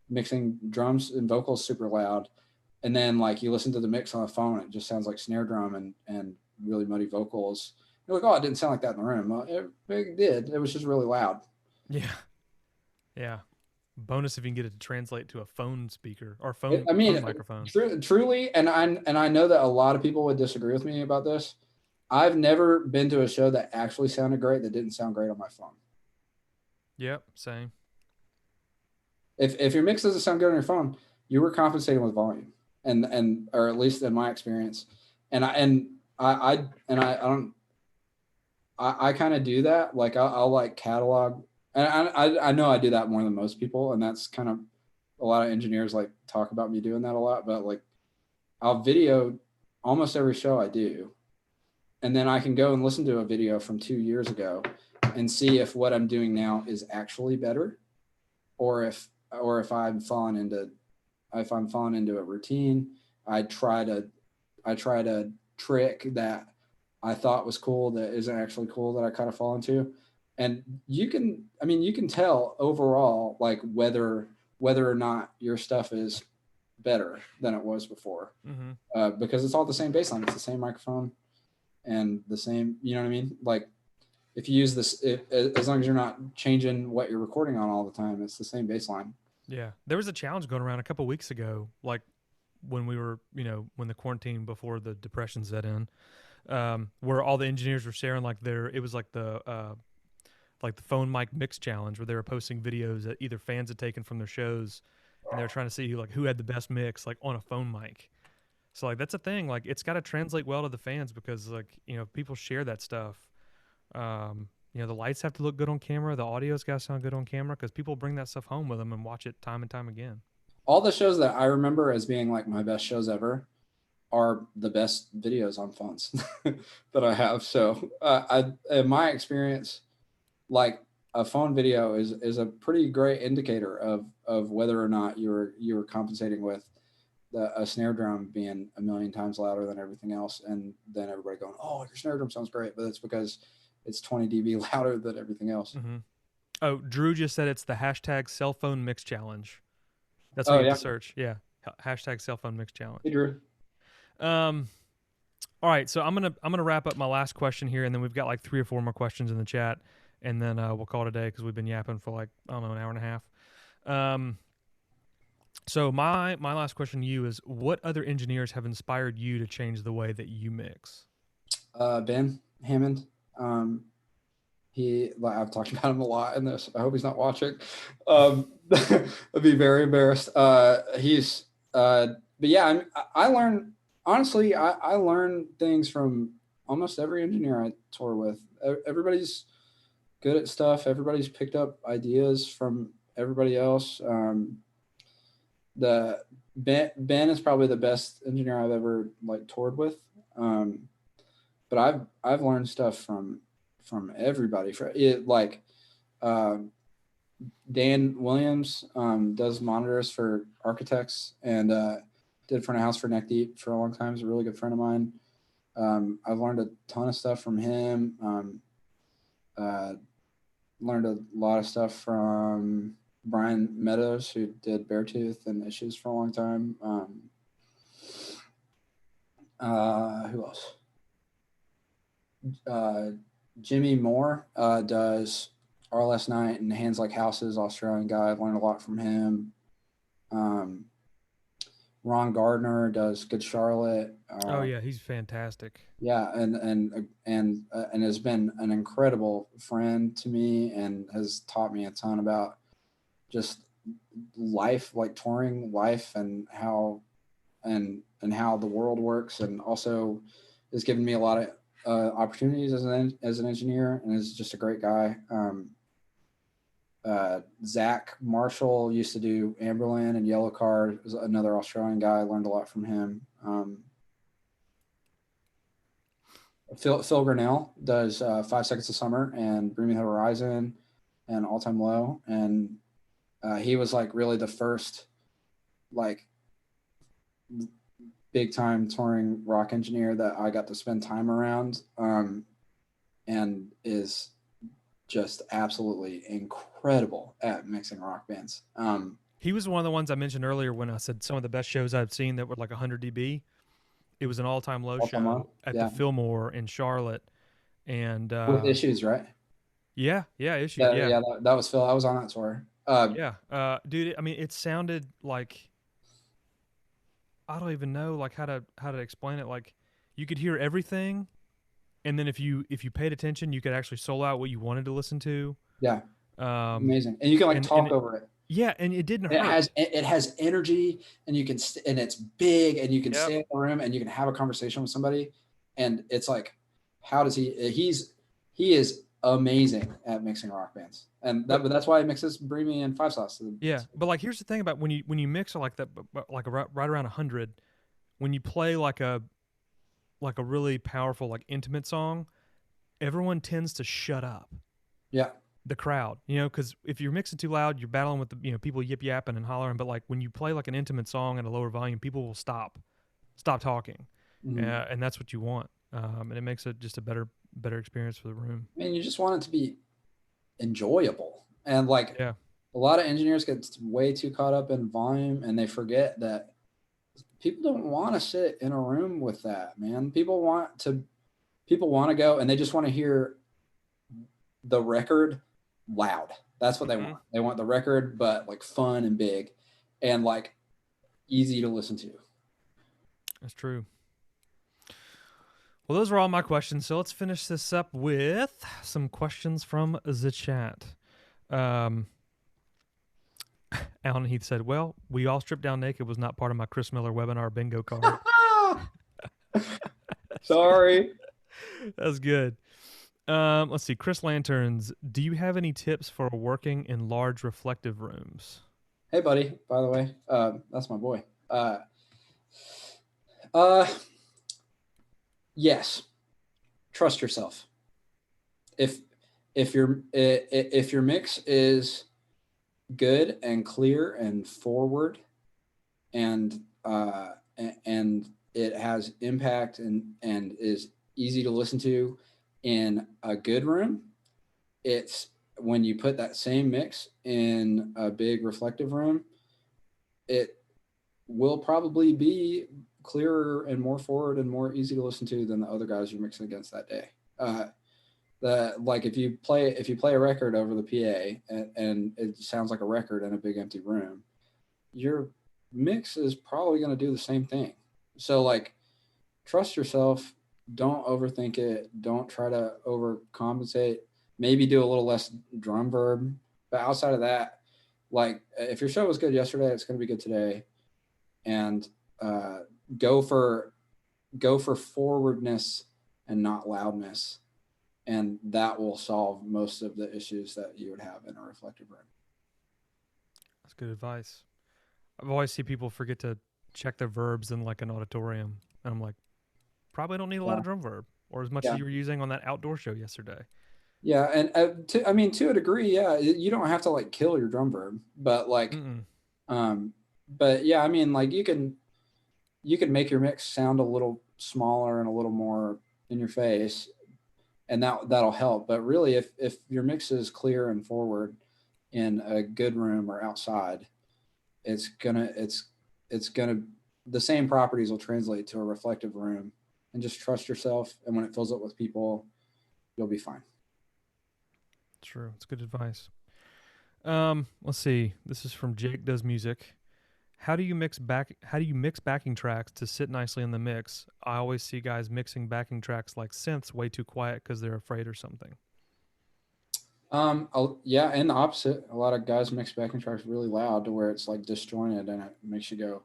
mixing drums and vocals super loud, and then like you listen to the mix on the phone, it just sounds like snare drum and really muddy vocals. You're like, oh, it didn't sound like that in the room. Well, it did. It was just really loud. Yeah. Yeah. Bonus if you can get it to translate to a phone speaker or I phone mean, microphone. truly, and I know that a lot of people would disagree with me about this. I've never been to a show that actually sounded great that didn't sound great on my phone. Yep, same. If your mix doesn't sound good on your phone, you were compensating with volume, and or at least in my experience, I don't I kind of do that. Like I'll like catalog, and I know I do that more than most people, and that's kind of a lot of engineers like talk about me doing that a lot. But like I'll video almost every show I do, and then I can go and listen to a video from 2 years ago and see if what I'm doing now is actually better, or if I'm falling into a routine. I try to trick that I thought was cool that isn't actually cool that I kind of fall into. And you can tell overall like whether or not your stuff is better than it was before, because it's all the same baseline, it's the same microphone and the same, you know what I mean? Like if you use this, as long as you're not changing what you're recording on all the time, it's the same baseline. Yeah. There was a challenge going around a couple weeks ago, like when we were, when the quarantine before the depression set in, where all the engineers were sharing it was like the phone mic mix challenge where they were posting videos that either fans had taken from their shows and they were trying to see who had the best mix like on a phone mic. So like that's a thing. Like it's got to translate well to the fans because people share that stuff. The lights have to look good on camera. The audio's got to sound good on camera because people bring that stuff home with them and watch it time and time again. All the shows that I remember as being like my best shows ever are the best videos on phones that I have. So in my experience, like a phone video is a pretty great indicator of whether or not you were compensating with a snare drum being a million times louder than everything else, and then everybody going, "Oh, your snare drum sounds great," but it's because it's 20 dB louder than everything else. Mm-hmm. Oh, Drew just said it's the hashtag cell phone mix challenge. That's what Oh you have yeah, to search. Yeah, hashtag cell phone mix challenge. hey Drew. Um, all right, so I'm gonna wrap up my last question here, and then we've got like 3 or 4 more questions in the chat, and then we'll call it a day because we've been yapping for like I don't know an hour and a half. So my last question to you is, what other engineers have inspired you to change the way that you mix? Ben Hammond. I've talked about him a lot in this. I hope he's not watching. I'd be very embarrassed. But yeah, I learn, honestly, I learn things from almost every engineer I tour with. Everybody's good at stuff. Everybody's picked up ideas from everybody else. The Ben is probably the best engineer I've ever like toured with. But I've learned stuff from everybody. For it, like Dan Williams does monitors for architects and did front of house for Neck Deep for a long time. He's a really good friend of mine. I've learned a ton of stuff from him. Learned a lot of stuff from Brian Meadows, who did Beartooth and Issues for a long time. Who else? Jimmy Moore does Our Last Night and Hands Like Houses, Australian guy. I've learned a lot from him. Ron Gardner does Good Charlotte. Oh yeah, he's fantastic. Yeah, and has been an incredible friend to me and has taught me a ton about just life, like touring life, and how how the world works, and also has given me a lot of opportunities as an engineer, and is just a great guy. Zach Marshall used to do Amberland and Yellow Card, is another Australian guy. I learned a lot from him. Phil Grinnell does 5 Seconds of Summer and Bring Me the Horizon and All Time Low, and he was like really the first like big time touring rock engineer that I got to spend time around, and is just absolutely incredible at mixing rock bands. He was one of the ones I mentioned earlier when I said some of the best shows I've seen that were like 100 dB. It was an all-time low All time low. show at the Yeah. Fillmore in Charlotte, and With Issues, right? yeah, issued, yeah, That was Phil. I was on that tour. yeah, dude. I mean, it sounded like I don't even know like how to explain it. Like you could hear everything, and then if you paid attention, you could actually solo out what you wanted to listen to. Yeah, Um, amazing. And you can like and talk over it. yeah, and it didn't And hurt. it has energy, and you can and it's big, and you can Yep. stay in the room, and you can have a conversation with somebody. And it's like, how does he is amazing at mixing rock bands, and But that's why he mixes Breamy and Five Sauce. yeah, but like here's the thing about when you mix it like that, but like right around 100, when you play like a really powerful like intimate song, everyone tends to shut up. Yeah. The crowd, because if you're mixing too loud, you're battling with the people yip yapping and hollering. But like when you play like an intimate song at a lower volume, people will stop talking, Mm-hmm. and that's what you want. And it makes it just a better experience for the room. I mean, you just want it to be enjoyable, and like Yeah, a lot of engineers get way too caught up in volume, and they forget that people don't want to sit in a room with that, man. People want to go, and they just want to hear the record loud. That's what they want. They want the record, but like fun and big, and like easy to listen to. that's true. Well, those are all my questions. So let's finish this up with some questions from the chat. Allen&Heath said, "Well, we all stripped down naked was not part of my Chris Miller webinar bingo card." Sorry. That's good. Let's see. Chris Lanterns, do you have any tips for working in large reflective rooms? Hey, buddy. By the way, that's my boy. Uh, yes. Trust yourself. If your mix is good and clear and forward, and it has impact and is easy to listen to in a good room, it's when you put that same mix in a big reflective room, it will probably be clearer and more forward and more easy to listen to than the other guys you're mixing against that day. Like if you play a record over the PA and it sounds like a record in a big empty room, your mix is probably going to do the same thing. So like, trust yourself. Don't overthink it. Don't try to overcompensate. Maybe do a little less drum verb. But outside of that, like if your show was good yesterday, it's going to be good today. And go for forwardness and not loudness. And that will solve most of the issues that you would have in a reflective room. That's good advice. I've always seen people forget to check their verbs in like an auditorium. And I'm like, probably don't need a lot of drum verb or as much as you were using on that outdoor show yesterday. Yeah. And to a degree, yeah, you don't have to like kill your drum verb, but like, but yeah, I mean, like you can make your mix sound a little smaller and a little more in your face, and that'll help. But really, if your mix is clear and forward in a good room or outside, it's gonna the same properties will translate to a reflective room. And just trust yourself, and when it fills up with people, you'll be fine. True. It's good advice. Let's see. This is from Jake Does Music. How do you mix backing tracks to sit nicely in the mix? I always see guys mixing backing tracks like synths way too quiet because they're afraid or something. Yeah, and the opposite. A lot of guys mix backing tracks really loud to where it's like disjointed, and it makes you go.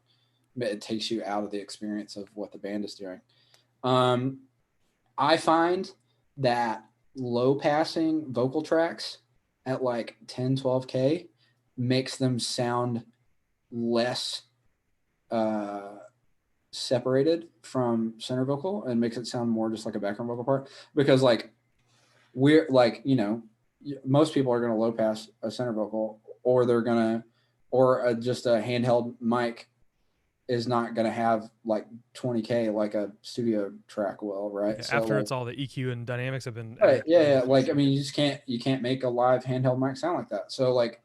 It takes you out of the experience of what the band is doing. I find that low passing vocal tracks at like 10, 12K makes them sound less separated from center vocal and makes it sound more just like a background vocal part, because like we're like, most people are going to low pass a center vocal, or they're going to, or just a handheld mic is not going to have like 20K like a studio track will, right? Yeah, So after like, it's all the EQ and dynamics have been right, added yeah, way yeah, too like I soon. mean, you can't make a live handheld mic sound like that. So like,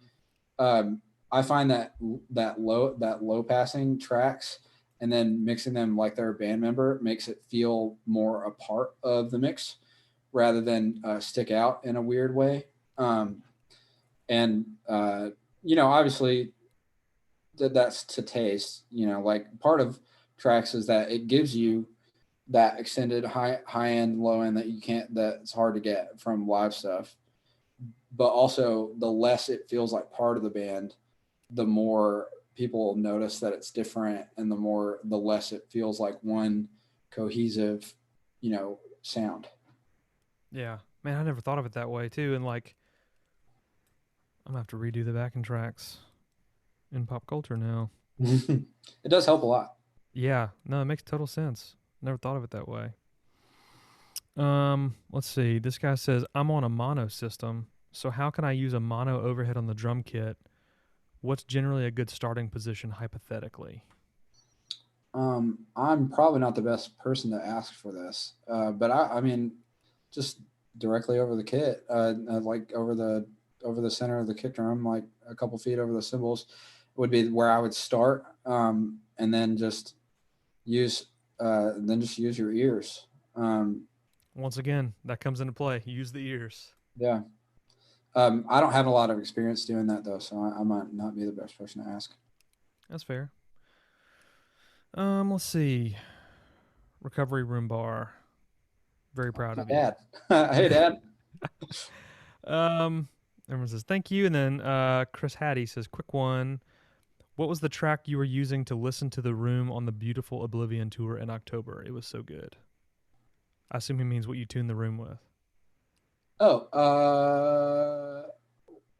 I find that that low passing tracks and then mixing them like they're a band member makes it feel more a part of the mix rather than stick out in a weird way. Um, and you know, obviously that's to taste. You know, like part of tracks is that it gives you that extended high end, low end that you can't, that's hard to get from live stuff. But also, the less it feels like part of the band, the more people notice that it's different, and the less it feels like one cohesive, you know, sound. Yeah, man, I never thought of it that way too. And like, I'm gonna have to redo the backing tracks in pop culture now. It does help a lot. Yeah, no, it makes total sense. Never thought of it that way. Let's see. This guy says I'm on a mono system, so how can I use a mono overhead on the drum kit? What's generally a good starting position hypothetically? I'm probably not the best person to ask for this, but I mean, just directly over the kit, like over the center of the kick drum, like a couple feet over the cymbals, would be where I would start, and use then just use your ears. Um, Once again, that comes into play. Use the ears. yeah, I don't have a lot of experience doing that though, so I might not be the best person to ask. That's fair. Let's see. Recovery room bar. Very proud My of you. dad, hey dad. Um, everyone says thank you, and then Chris Hattie says, "Quick one. What was the track you were using to listen to the room on the Beautiful Oblivion tour in October? It was so good." I assume he means what you tuned the room with. Oh,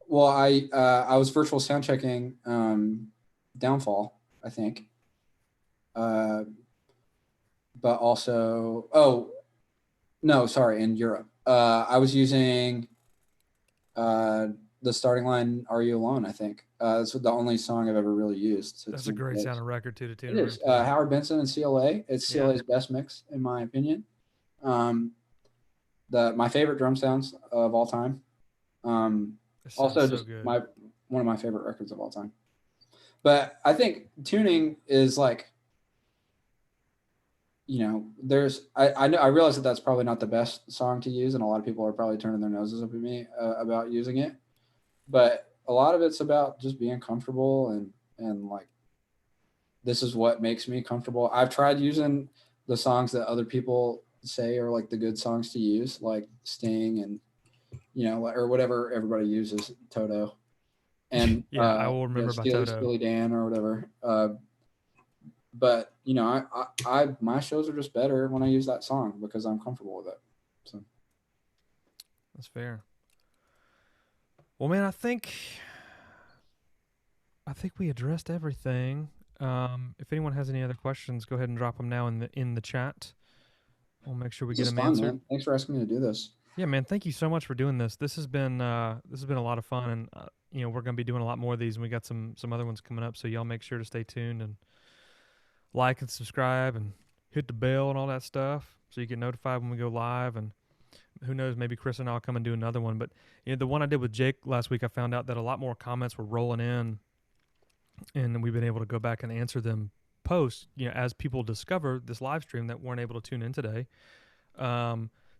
well, I was virtual sound checking Downfall, I think, uh, but also no, sorry, in Europe, I was using uh, the starting line "Are You Alone?" I think that's the only song I've ever really used to That's a tune great this. sounding record too to tune It a room is to. Howard Benson and CLA. It's Yeah, CLA's best mix in my opinion. Um, the my favorite drum sounds of all time. Um, it sounds Also, so just good. my one of my favorite records of all time. But I think tuning is like, you know, I know I realize that that's probably not the best song to use, and a lot of people are probably turning their noses up at me about using it. But a lot of it's about just being comfortable and like, this is what makes me comfortable. I've tried using the songs that other people say are like the good songs to use, like Sting and, you know, or whatever everybody uses, Toto and Yeah, I will you know, remember by Toto. Steely Dan or whatever. But you know, my shows are just better when I use that song because I'm comfortable with it. So That's fair. Well, man, I think we addressed everything. If anyone has any other questions, go ahead and drop them now in the chat. We'll make sure we this get is them fun, answered. man. Thanks for asking me to do this. Yeah, man. Thank you so much for doing this. This has been a lot of fun, and you know we're gonna be doing a lot more of these, and we got some other ones coming up. So y'all make sure to stay tuned and like and subscribe and hit the bell and all that stuff, so you get notified when we go live. And who knows, maybe Chris and I'll come and do another one. But you know, the one I did with Jake last week, I found out that a lot more comments were rolling in, and we've been able to go back and answer them post. You know, as people discover this live stream that weren't able to tune in today.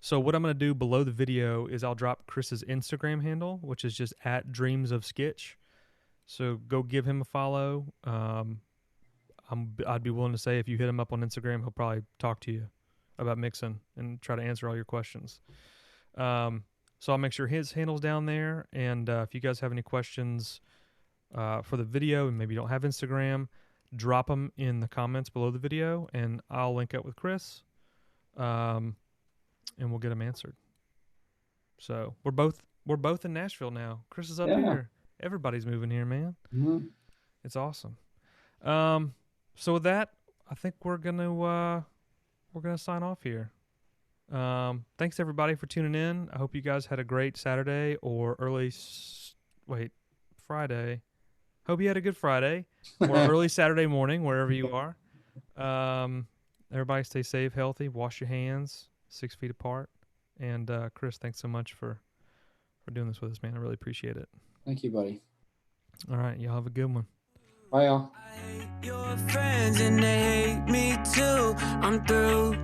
So what I'm going to do below the video is I'll drop Chris's Instagram handle, which is just at Dreams of Skitch. So go give him a follow. I'd be willing to say if you hit him up on Instagram, he'll probably talk to you about mixing and try to answer all your questions. So I'll make sure his handle's down there. And if you guys have any questions for the video and maybe you don't have Instagram, drop them in the comments below the video, and I'll link up with Chris. And we'll get them answered. So we're both in Nashville now. Chris is up Yeah. here. Everybody's moving here, man. Mm-hmm. It's awesome. So with that, I think we're gonna sign off here. Thanks everybody for tuning in. I hope you guys had a great Saturday or Friday. Hope you had a good Friday or early Saturday morning, wherever you are. Everybody stay safe, healthy, wash your hands 6 feet apart. And Chris, thanks so much for doing this with us, man. I really appreciate it. Thank you, buddy. All right, y'all have a good one. Bye, y'all. I hate your friends and they hate me too. I'm through.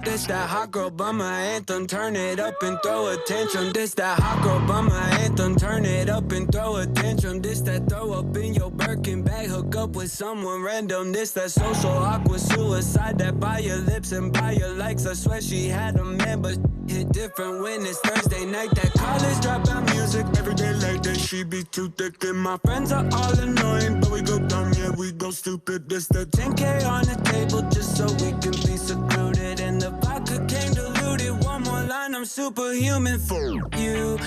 This that hot girl bummer anthem, turn it up and throw a tantrum. This that hot girl bummer anthem, turn it up and throw a tantrum. This that throw up in your Birkin bag, hook up with someone random. This that social awkward suicide, that by your lips and by your likes. I swear she had a man, but hit different when it's Thursday night. That college dropout music every day like that. She be too thick and my friends are all annoying, but we go dumb, yeah, we go stupid. This the 10K on the table just so we can be secluded, and the vodka came diluted. One more line, I'm superhuman for you.